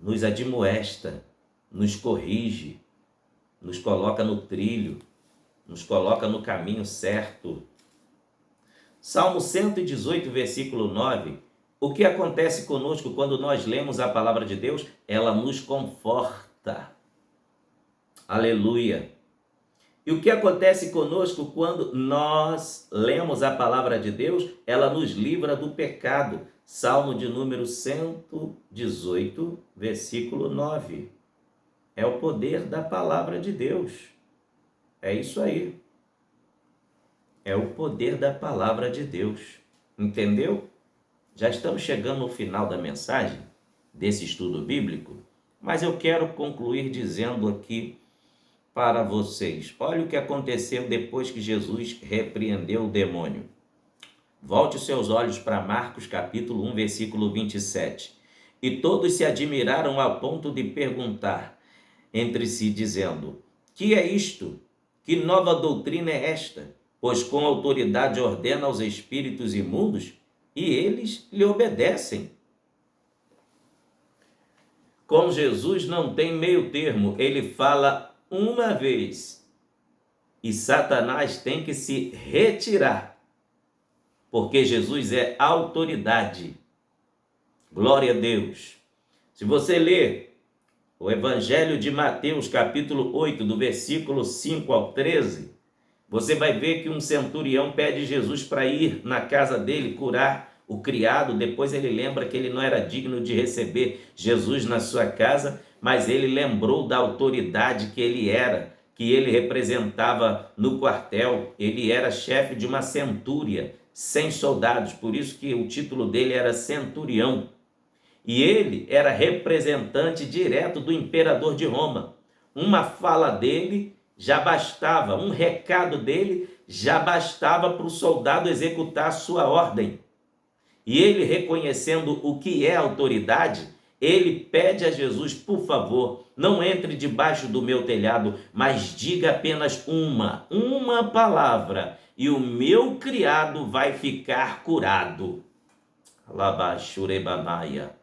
nos admoesta, nos corrige, nos coloca no trilho, nos coloca no caminho certo. Salmo 118, versículo 9, o que acontece conosco quando nós lemos a palavra de Deus? Ela nos conforta. Aleluia! E o que acontece conosco quando nós lemos a palavra de Deus? Ela nos livra do pecado. Salmo de número 118, versículo 9. É o poder da palavra de Deus. É isso aí. É o poder da palavra de Deus. Entendeu? Já estamos chegando no final da mensagem desse estudo bíblico, mas eu quero concluir dizendo aqui para vocês. Olha o que aconteceu depois que Jesus repreendeu o demônio. Volte os seus olhos para Marcos capítulo 1, versículo 27. E todos se admiraram ao ponto de perguntar entre si, dizendo: que é isto? Que nova doutrina é esta? Pois com autoridade ordena aos espíritos imundos e eles lhe obedecem. Com Jesus não tem meio termo, ele fala uma vez e Satanás tem que se retirar, porque Jesus é autoridade. Glória a Deus. Se você ler o Evangelho de Mateus, capítulo 8, do versículo 5 ao 13, você vai ver que um centurião pede Jesus para ir na casa dele curar o criado. Depois ele lembra que ele não era digno de receber Jesus na sua casa, mas ele lembrou da autoridade que ele era, que ele representava no quartel. Ele era chefe de uma centúria, 100 soldados, por isso que o título dele era centurião. E ele era representante direto do imperador de Roma. Uma fala dele já bastava, um recado dele já bastava para o soldado executar a sua ordem. E ele, reconhecendo o que é autoridade, ele pede a Jesus: por favor, não entre debaixo do meu telhado, mas diga apenas uma palavra, e o meu criado vai ficar curado. Alabaxurebanaia.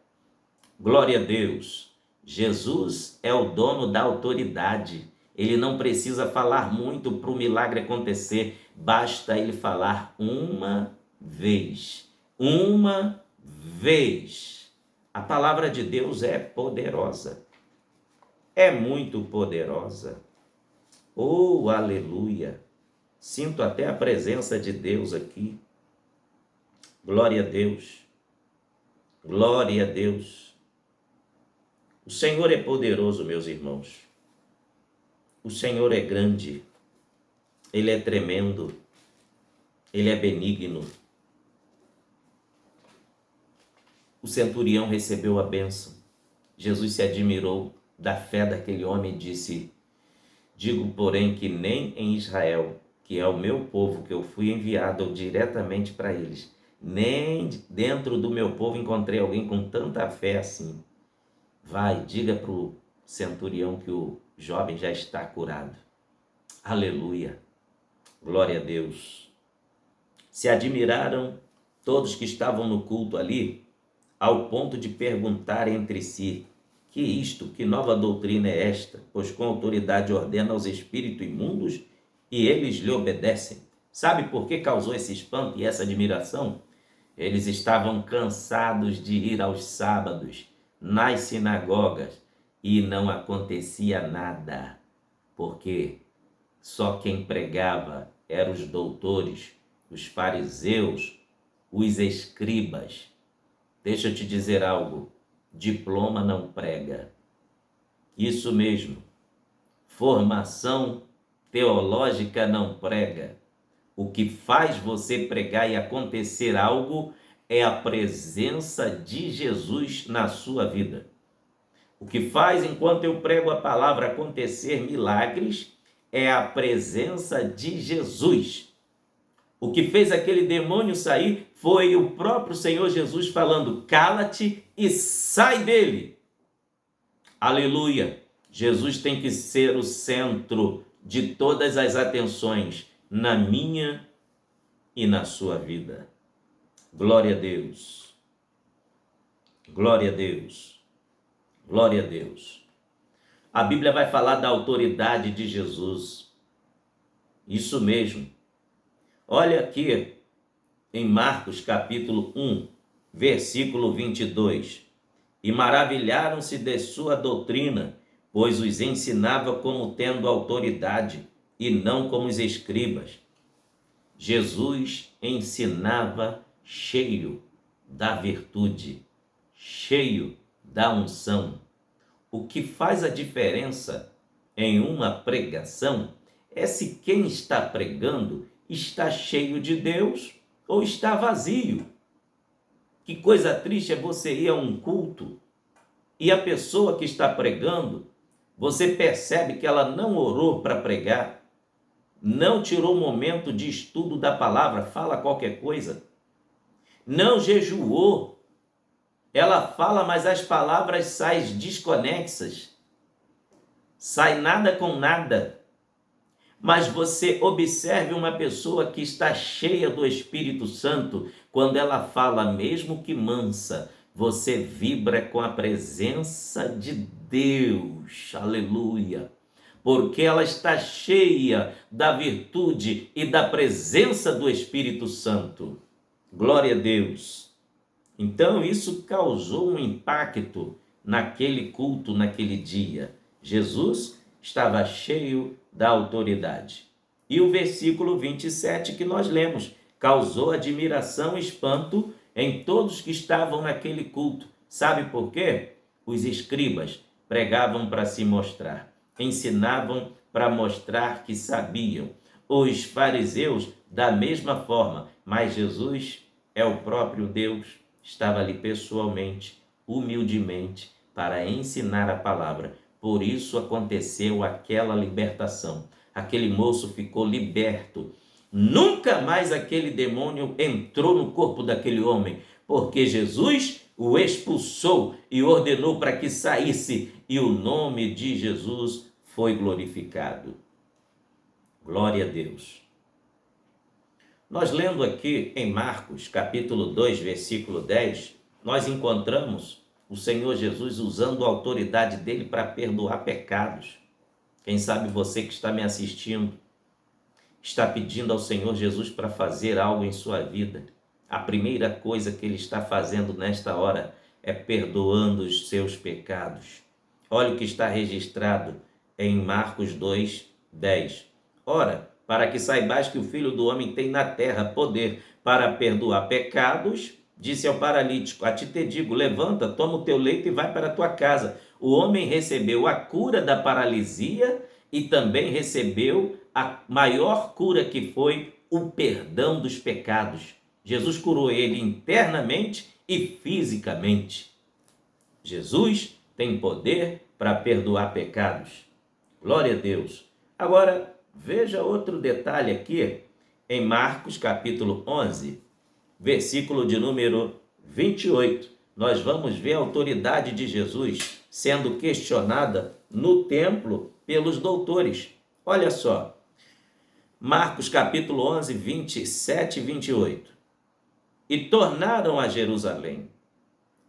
Glória a Deus. Jesus é o dono da autoridade. Ele não precisa falar muito para o milagre acontecer. Basta ele falar uma vez. Uma vez. A palavra de Deus é poderosa. É muito poderosa. Oh, aleluia. Sinto até a presença de Deus aqui. Glória a Deus. Glória a Deus. O Senhor é poderoso, meus irmãos. O Senhor é grande. Ele é tremendo. Ele é benigno. O centurião recebeu a bênção. Jesus se admirou da fé daquele homem e disse: digo, porém, que nem em Israel, que é o meu povo, que eu fui enviado diretamente para eles, nem dentro do meu povo encontrei alguém com tanta fé assim. Vai, diga para o centurião que o jovem já está curado. Aleluia. Glória a Deus. Se admiraram todos que estavam no culto ali, ao ponto de perguntar entre si: que isto, que nova doutrina é esta? Pois com autoridade ordena aos espíritos imundos e eles lhe obedecem. Sabe por que causou esse espanto e essa admiração? Eles estavam cansados de ir aos sábados nas sinagogas e não acontecia nada, porque só quem pregava eram os doutores, os fariseus, os escribas. Deixa eu te dizer algo: diploma não prega. Isso mesmo, formação teológica não prega. O que faz você pregar e acontecer algo é a presença de Jesus na sua vida. O que faz, enquanto eu prego a palavra, acontecer milagres é a presença de Jesus. O que fez aquele demônio sair foi o próprio Senhor Jesus falando: cala-te e sai dele. Aleluia! Jesus tem que ser o centro de todas as atenções na minha e na sua vida. Glória a Deus. Glória a Deus. Glória a Deus. A Bíblia vai falar da autoridade de Jesus. Isso mesmo. Olha aqui em Marcos capítulo 1, versículo 22. E maravilharam-se de sua doutrina, pois os ensinava como tendo autoridade e não como os escribas. Jesus ensinava cheio da virtude, cheio da unção. O que faz a diferença em uma pregação é se quem está pregando está cheio de Deus ou está vazio. Que coisa triste é você ir a um culto e a pessoa que está pregando, você percebe que ela não orou para pregar, não tirou momento de estudo da palavra, fala qualquer coisa. não jejuou. Ela fala, mas as palavras saem desconexas. Sai nada com nada. Mas você observe uma pessoa que está cheia do Espírito Santo, quando ela fala, mesmo que mansa, você vibra com a presença de Deus. Aleluia. Porque ela está cheia da virtude e da presença do Espírito Santo. Glória a Deus. Então isso causou um impacto naquele culto, naquele dia. Jesus estava cheio da autoridade. E o versículo 27 que nós lemos, causou admiração e espanto em todos que estavam naquele culto. Sabe por quê? Os escribas pregavam para se mostrar, ensinavam para mostrar que sabiam. Os fariseus da mesma forma, mas Jesus é o próprio Deus, estava ali pessoalmente, humildemente, para ensinar a palavra. Por isso aconteceu aquela libertação. Aquele moço ficou liberto. Nunca mais aquele demônio entrou no corpo daquele homem, porque Jesus o expulsou e ordenou para que saísse, e o nome de Jesus foi glorificado. Glória a Deus. Nós lendo aqui em Marcos, capítulo 2, versículo 10, nós encontramos o Senhor Jesus usando a autoridade dele para perdoar pecados. Quem sabe você que está me assistindo está pedindo ao Senhor Jesus para fazer algo em sua vida. A primeira coisa que ele está fazendo nesta hora é perdoando os seus pecados. Olha o que está registrado em Marcos 2, 10. Ora, para que saibais que o Filho do Homem tem na terra poder para perdoar pecados, disse ao paralítico, a ti te digo, levanta, toma o teu leito e vai para a tua casa. O homem recebeu a cura da paralisia e também recebeu a maior cura, que foi o perdão dos pecados. Jesus curou ele internamente e fisicamente. Jesus tem poder para perdoar pecados. Glória a Deus. Agora, veja outro detalhe aqui em Marcos capítulo 11, versículo de número 28. Nós vamos ver a autoridade de Jesus sendo questionada no templo pelos doutores. Olha só, Marcos capítulo 11, 27 e 28. E tornaram a Jerusalém,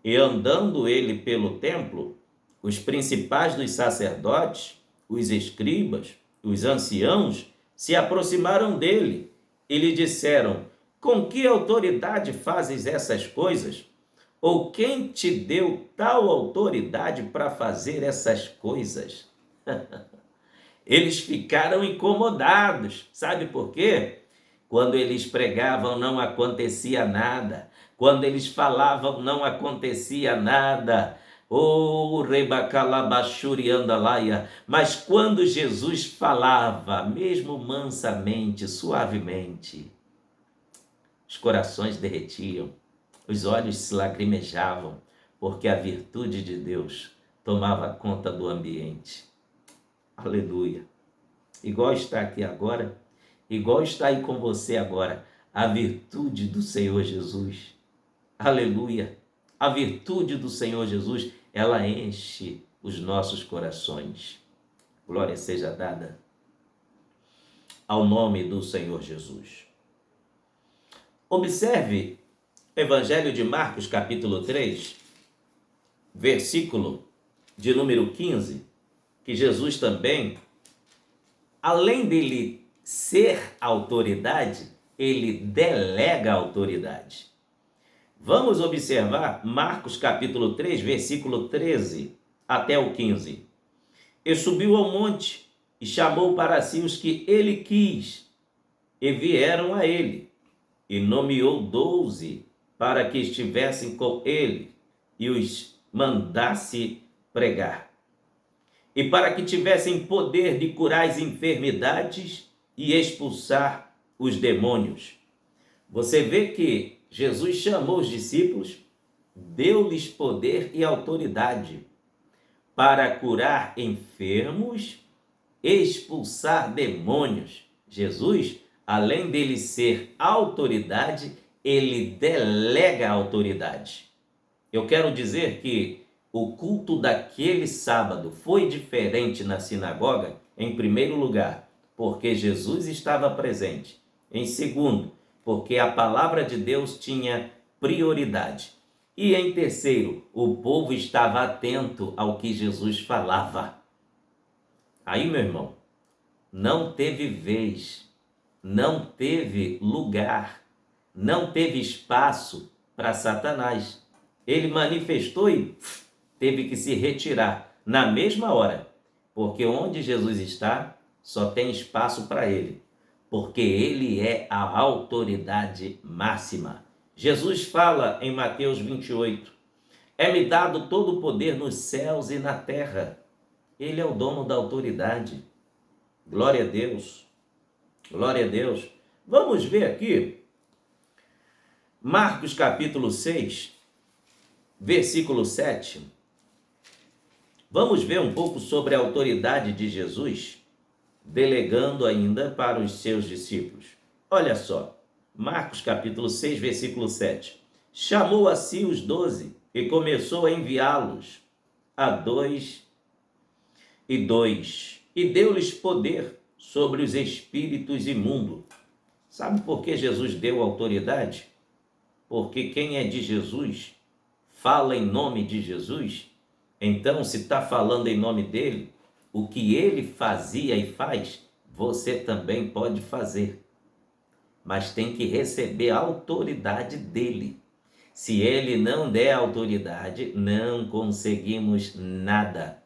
e andando ele pelo templo, os principais dos sacerdotes, os escribas, os anciãos, se aproximaram dele e lhe disseram, com que autoridade fazes essas coisas? Ou quem te deu tal autoridade para fazer essas coisas? Eles ficaram incomodados. Sabe por quê? Quando eles pregavam, não acontecia nada. Quando eles falavam, não acontecia nada. Oh, rebacalabachuri andalaia. Mas quando Jesus falava, mesmo mansamente, suavemente, os corações derretiam, os olhos se lacrimejavam, porque a virtude de Deus tomava conta do ambiente. Aleluia. Igual está aqui agora, igual está aí com você agora, a virtude do Senhor Jesus. Aleluia. A virtude do Senhor Jesus, ela enche os nossos corações. Glória seja dada ao nome do Senhor Jesus. Observe Evangelho de Marcos, capítulo 3, versículo de número 15, que Jesus também, além dele ser autoridade, ele delega a autoridade. Vamos observar Marcos capítulo 3, versículo 13 até o 15. E subiu ao monte e chamou para si os que ele quis, e vieram a ele, e nomeou 12 para que estivessem com ele e os mandasse pregar. E para que tivessem poder de curar as enfermidades e expulsar os demônios. Você vê que Jesus chamou os discípulos, deu-lhes poder e autoridade para curar enfermos, expulsar demônios. Jesus, além dele ser autoridade, ele delega a autoridade. Eu quero dizer que o culto daquele sábado foi diferente na sinagoga, em primeiro lugar, porque Jesus estava presente. Em segundo, porque a palavra de Deus tinha prioridade. E em terceiro, o povo estava atento ao que Jesus falava. Aí, meu irmão, não teve vez, não teve lugar, não teve espaço para Satanás. Ele manifestou e teve que se retirar na mesma hora, porque onde Jesus está, só tem espaço para ele, porque ele é a autoridade máxima. Jesus fala em Mateus 28, é-me dado todo o poder nos céus e na terra. Ele é o dono da autoridade. Glória a Deus. Glória a Deus. Vamos ver aqui, Marcos capítulo 6, versículo 7. Vamos ver um pouco sobre a autoridade de Jesus, delegando ainda para os seus discípulos. Olha só, Marcos capítulo 6, versículo 7. Chamou a si os 12 e começou a enviá-los a 2 e 2, e deu-lhes poder sobre os espíritos imundos. Sabe por que Jesus deu autoridade? Porque quem é de Jesus, fala em nome de Jesus. Então, se está falando em nome dele, o que ele fazia e faz, você também pode fazer. Mas tem que receber a autoridade dele. Se ele não der autoridade, não conseguimos nada.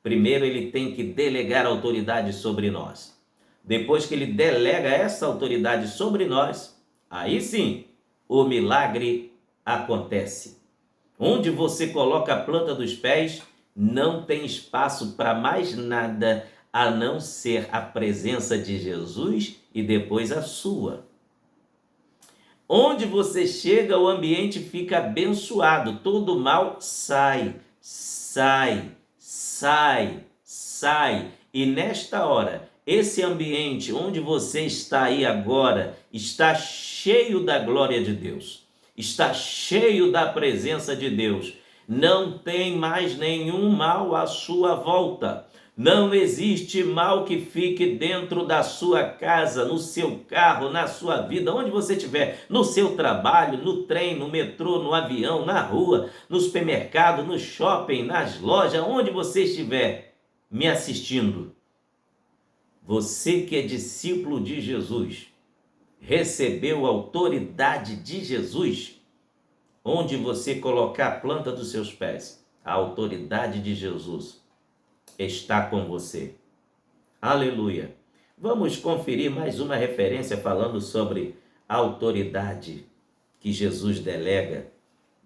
Primeiro, ele tem que delegar autoridade sobre nós. Depois que ele delega essa autoridade sobre nós, aí sim, o milagre acontece. Onde você coloca a planta dos pés, não tem espaço para mais nada a não ser a presença de Jesus e depois a sua. Onde você chega, o ambiente fica abençoado, todo mal sai, sai, sai, sai. E nesta hora, esse ambiente onde você está aí agora, está cheio da glória de Deus, está cheio da presença de Deus. Não tem mais nenhum mal à sua volta. Não existe mal que fique dentro da sua casa, no seu carro, na sua vida, onde você estiver, no seu trabalho, no trem, no metrô, no avião, na rua, no supermercado, no shopping, nas lojas, onde você estiver me assistindo. Você que é discípulo de Jesus, recebeu a autoridade de Jesus. Onde você colocar a planta dos seus pés, a autoridade de Jesus está com você. Aleluia. Vamos conferir mais uma referência falando sobre a autoridade que Jesus delega.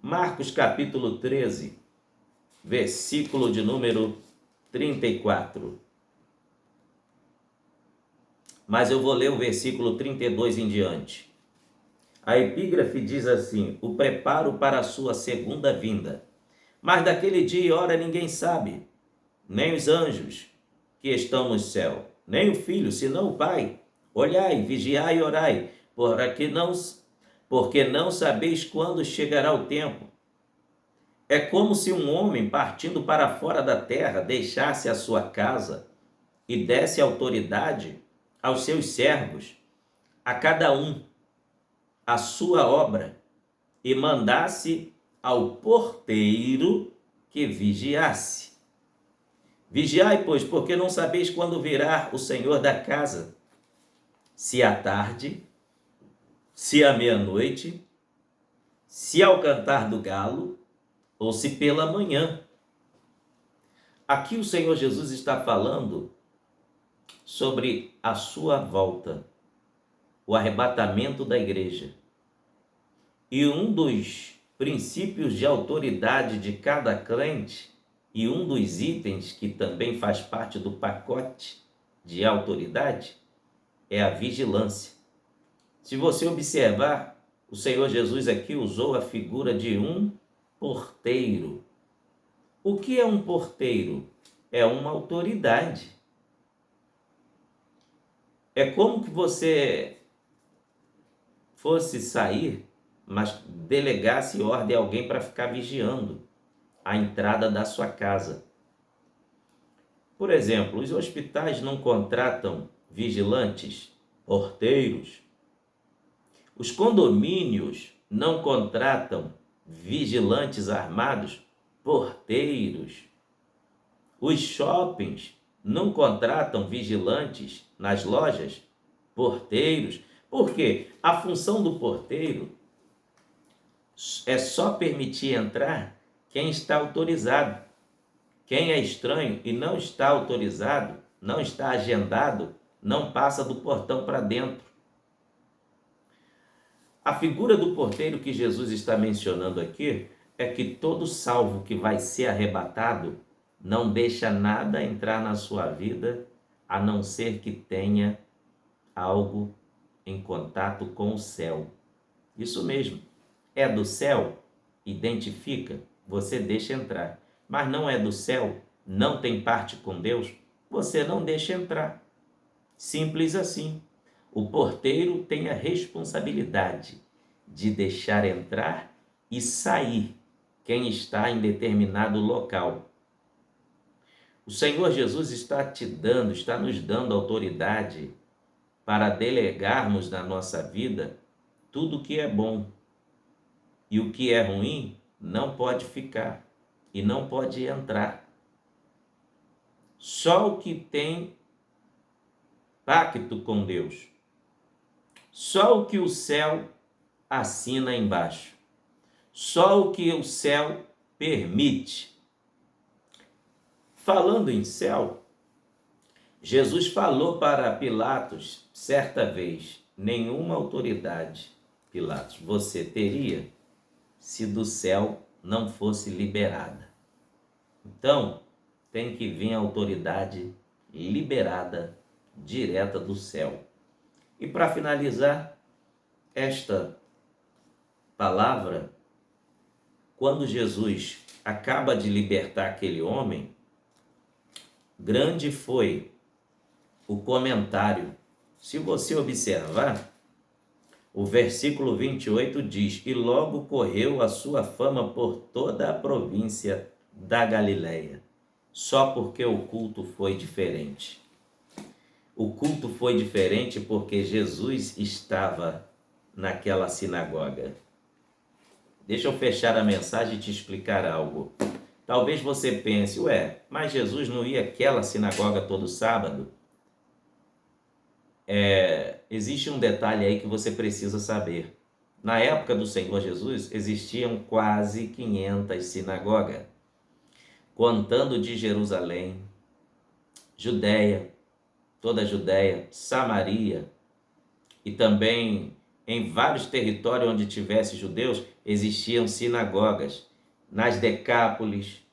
Marcos capítulo 13, versículo de número 34. Mas eu vou ler o versículo 32 em diante. A epígrafe diz assim: o preparo para a sua segunda vinda. Mas daquele dia e hora ninguém sabe, nem os anjos que estão no céu, nem o Filho, senão o Pai. Olhai, vigiai e orai, porque não sabeis quando chegará o tempo. É como se um homem partindo para fora da terra deixasse a sua casa e desse autoridade aos seus servos, a cada um a sua obra, e mandasse ao porteiro que vigiasse. Vigiai, pois, porque não sabeis quando virá o Senhor da casa, se à tarde, se à meia-noite, se ao cantar do galo, ou se pela manhã. Aqui o Senhor Jesus está falando sobre a sua volta, o arrebatamento da igreja. E um dos princípios de autoridade de cada crente, e um dos itens que também faz parte do pacote de autoridade, é a vigilância. Se você observar, o Senhor Jesus aqui usou a figura de um porteiro. O que é um porteiro? É uma autoridade. É como que você fosse sair mas delegasse ordem a alguém para ficar vigiando a entrada da sua casa. Por exemplo, os hospitais não contratam vigilantes, porteiros. Os condomínios não contratam vigilantes armados, porteiros. Os shoppings não contratam vigilantes nas lojas, porteiros. Por quê? A função do porteiro é só permitir entrar quem está autorizado. Quem é estranho e não está autorizado, não está agendado, não passa do portão para dentro. A figura do porteiro que Jesus está mencionando aqui é que todo salvo que vai ser arrebatado não deixa nada entrar na sua vida, a não ser que tenha algo em contato com o céu. Isso mesmo, é do céu, identifica, você deixa entrar. Mas não é do céu, não tem parte com Deus, você não deixa entrar. Simples assim. O porteiro tem a responsabilidade de deixar entrar e sair quem está em determinado local. O Senhor Jesus está nos dando autoridade para delegarmos na nossa vida tudo o que é bom. E o que é ruim não pode ficar e não pode entrar. Só o que tem pacto com Deus. Só o que o céu assina embaixo. Só o que o céu permite. Falando em céu, Jesus falou para Pilatos certa vez: nenhuma autoridade, Pilatos, você teria se do céu não fosse liberada. Então, tem que vir a autoridade liberada, direta do céu. E para finalizar esta palavra, quando Jesus acaba de libertar aquele homem, grande foi o comentário. Se você observar, o versículo 28 diz: e logo correu a sua fama por toda a província da Galileia, só porque o culto foi diferente. O culto foi diferente porque Jesus estava naquela sinagoga. Deixa eu fechar a mensagem e te explicar algo. Talvez você pense: mas Jesus não ia àquela sinagoga todo sábado? Existe um detalhe aí que você precisa saber. Na época do Senhor Jesus, existiam quase 500 sinagogas, contando de Jerusalém, Judéia, toda a Judéia, Samaria, e também em vários territórios onde tivesse judeus, existiam sinagogas. Nas Decápolis,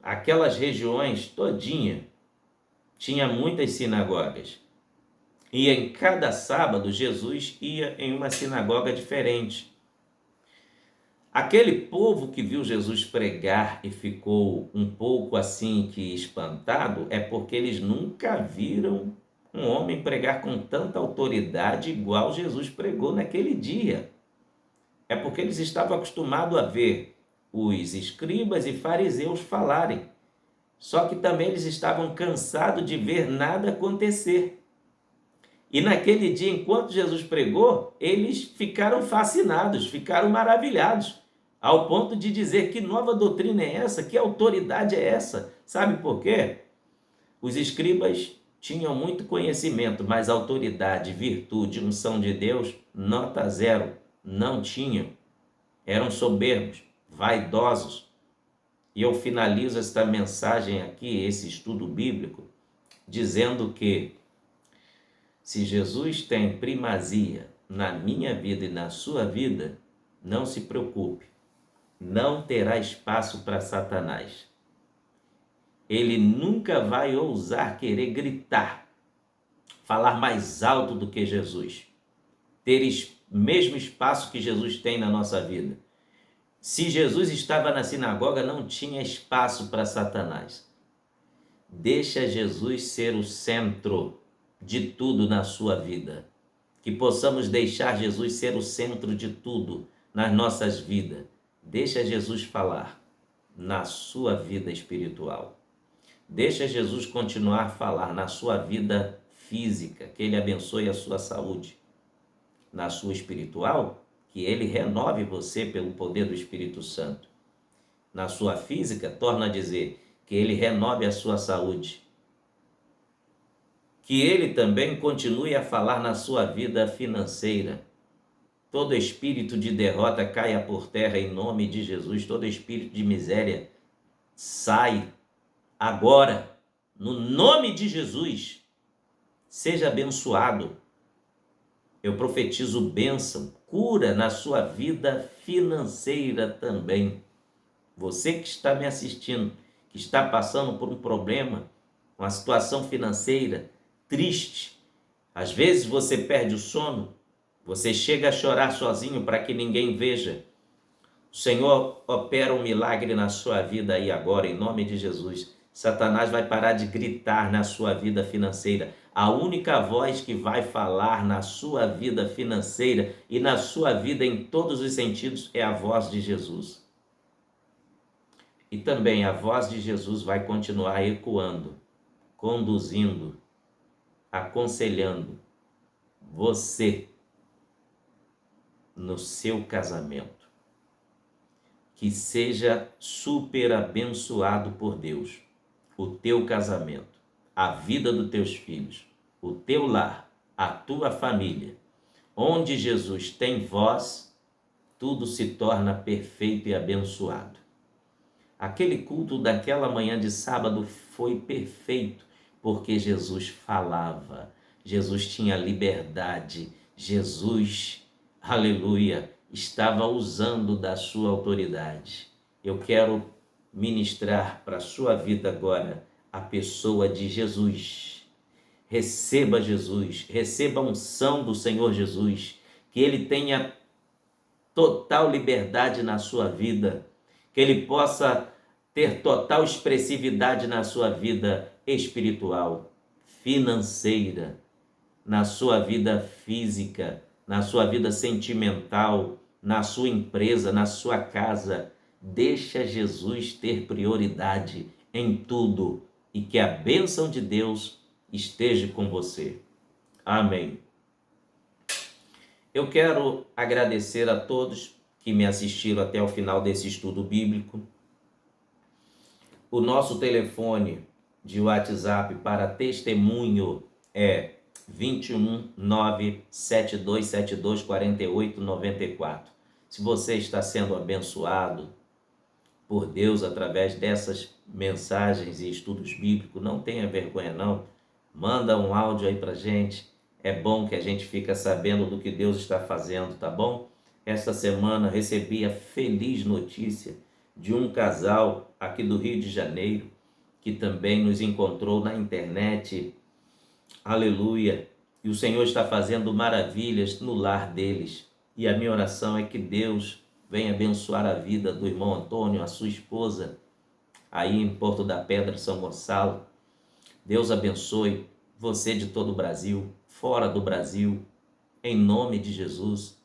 aquelas regiões todinha, tinha muitas sinagogas. E em cada sábado, Jesus ia em uma sinagoga diferente. Aquele povo que viu Jesus pregar e ficou um pouco assim que espantado, é porque eles nunca viram um homem pregar com tanta autoridade igual Jesus pregou naquele dia. É porque eles estavam acostumados a ver os escribas e fariseus falarem. Só que também eles estavam cansados de ver nada acontecer. E naquele dia, enquanto Jesus pregou, eles ficaram fascinados, ficaram maravilhados, ao ponto de dizer: que nova doutrina é essa? Que autoridade é essa? Sabe por quê? Os escribas tinham muito conhecimento, mas autoridade, virtude, unção de Deus, nota zero, não tinham. Eram soberbos, vaidosos. E eu finalizo esta mensagem aqui, esse estudo bíblico, dizendo que se Jesus tem primazia na minha vida e na sua vida, não se preocupe, não terá espaço para Satanás. Ele nunca vai ousar querer gritar, falar mais alto do que Jesus, ter mesmo espaço que Jesus tem na nossa vida. Se Jesus estava na sinagoga, não tinha espaço para Satanás. Deixa Jesus ser o centro de tudo na sua vida. que possamos deixar Jesus ser o centro de tudo nas nossas vidas. Deixa Jesus falar na sua vida espiritual. Deixa Jesus continuar a falar na sua vida física, que Ele abençoe a sua saúde. Na sua espiritual, que Ele renove você pelo poder do Espírito Santo. Na sua física, torna a dizer, que Ele renove a sua saúde. Que Ele também continue a falar na sua vida financeira. Todo espírito de derrota caia por terra em nome de Jesus. Todo espírito de miséria sai agora, no nome de Jesus. Seja abençoado. Eu profetizo bênção, cura na sua vida financeira também. Você que está me assistindo, que está passando por um problema, uma situação financeira triste, às vezes você perde o sono, você chega a chorar sozinho para que ninguém veja. O Senhor opera um milagre na sua vida aí agora, em nome de Jesus. Satanás vai parar de gritar na sua vida financeira. A única voz que vai falar na sua vida financeira e na sua vida em todos os sentidos é a voz de Jesus. E também a voz de Jesus vai continuar ecoando, conduzindo, aconselhando você no seu casamento. Que seja super abençoado por Deus o teu casamento, a vida dos teus filhos, o teu lar, a tua família. Onde Jesus tem voz, tudo se torna perfeito e abençoado. Aquele culto daquela manhã de sábado foi perfeito, porque Jesus falava, Jesus tinha liberdade, Jesus, aleluia, estava usando da sua autoridade. Eu quero ministrar para a sua vida agora a pessoa de Jesus. Receba Jesus, receba a unção do Senhor Jesus, que Ele tenha total liberdade na sua vida, que Ele possa ter total expressividade na sua vida espiritual, financeira, na sua vida física, na sua vida sentimental, na sua empresa, na sua casa. Deixa Jesus ter prioridade em tudo e que a bênção de Deus esteja com você. Amém. Eu quero agradecer a todos que me assistiram até o final desse estudo bíblico. O nosso telefone de WhatsApp para testemunho é 21 97272 4894. Se você está sendo abençoado por Deus através dessas mensagens e estudos bíblicos, não tenha vergonha não. Manda um áudio aí pra gente. É bom que a gente fica sabendo do que Deus está fazendo, tá bom? Esta semana recebi a feliz notícia de um casal aqui do Rio de Janeiro, que também nos encontrou na internet. Aleluia! E o Senhor está fazendo maravilhas no lar deles. E a minha oração é que Deus venha abençoar a vida do irmão Antônio, a sua esposa, aí em Porto da Pedra, São Gonçalo. Deus abençoe você de todo o Brasil, fora do Brasil, em nome de Jesus.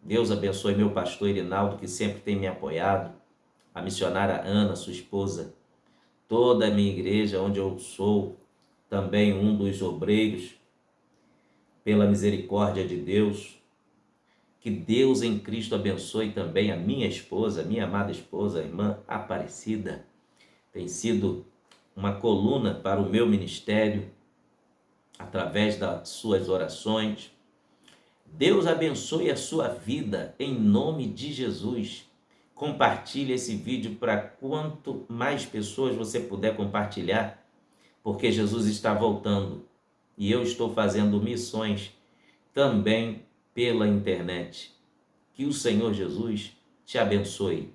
Deus abençoe meu pastor Irinaldo, que sempre tem me apoiado, a missionária Ana, sua esposa, toda a minha igreja, onde eu sou também um dos obreiros, pela misericórdia de Deus. Que Deus em Cristo abençoe também a minha esposa, minha amada esposa, a irmã Aparecida. Tem sido uma coluna para o meu ministério, através das suas orações. Deus abençoe a sua vida, em nome de Jesus. Compartilhe esse vídeo para quanto mais pessoas você puder compartilhar, porque Jesus está voltando e eu estou fazendo missões também pela internet. Que o Senhor Jesus te abençoe,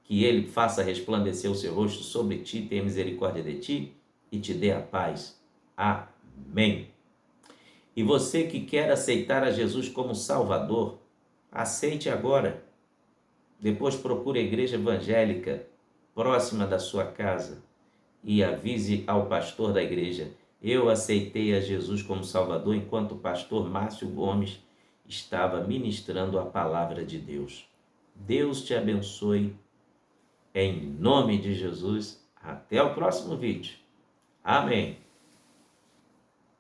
que Ele faça resplandecer o seu rosto sobre ti, tenha misericórdia de ti e te dê a paz. Amém. E você que quer aceitar a Jesus como Salvador, aceite agora. Depois procure a igreja evangélica próxima da sua casa e avise ao pastor da igreja. Eu aceitei a Jesus como Salvador enquanto o pastor Márcio Gomes estava ministrando a palavra de Deus. Deus te abençoe, em nome de Jesus. Até o próximo vídeo. Amém.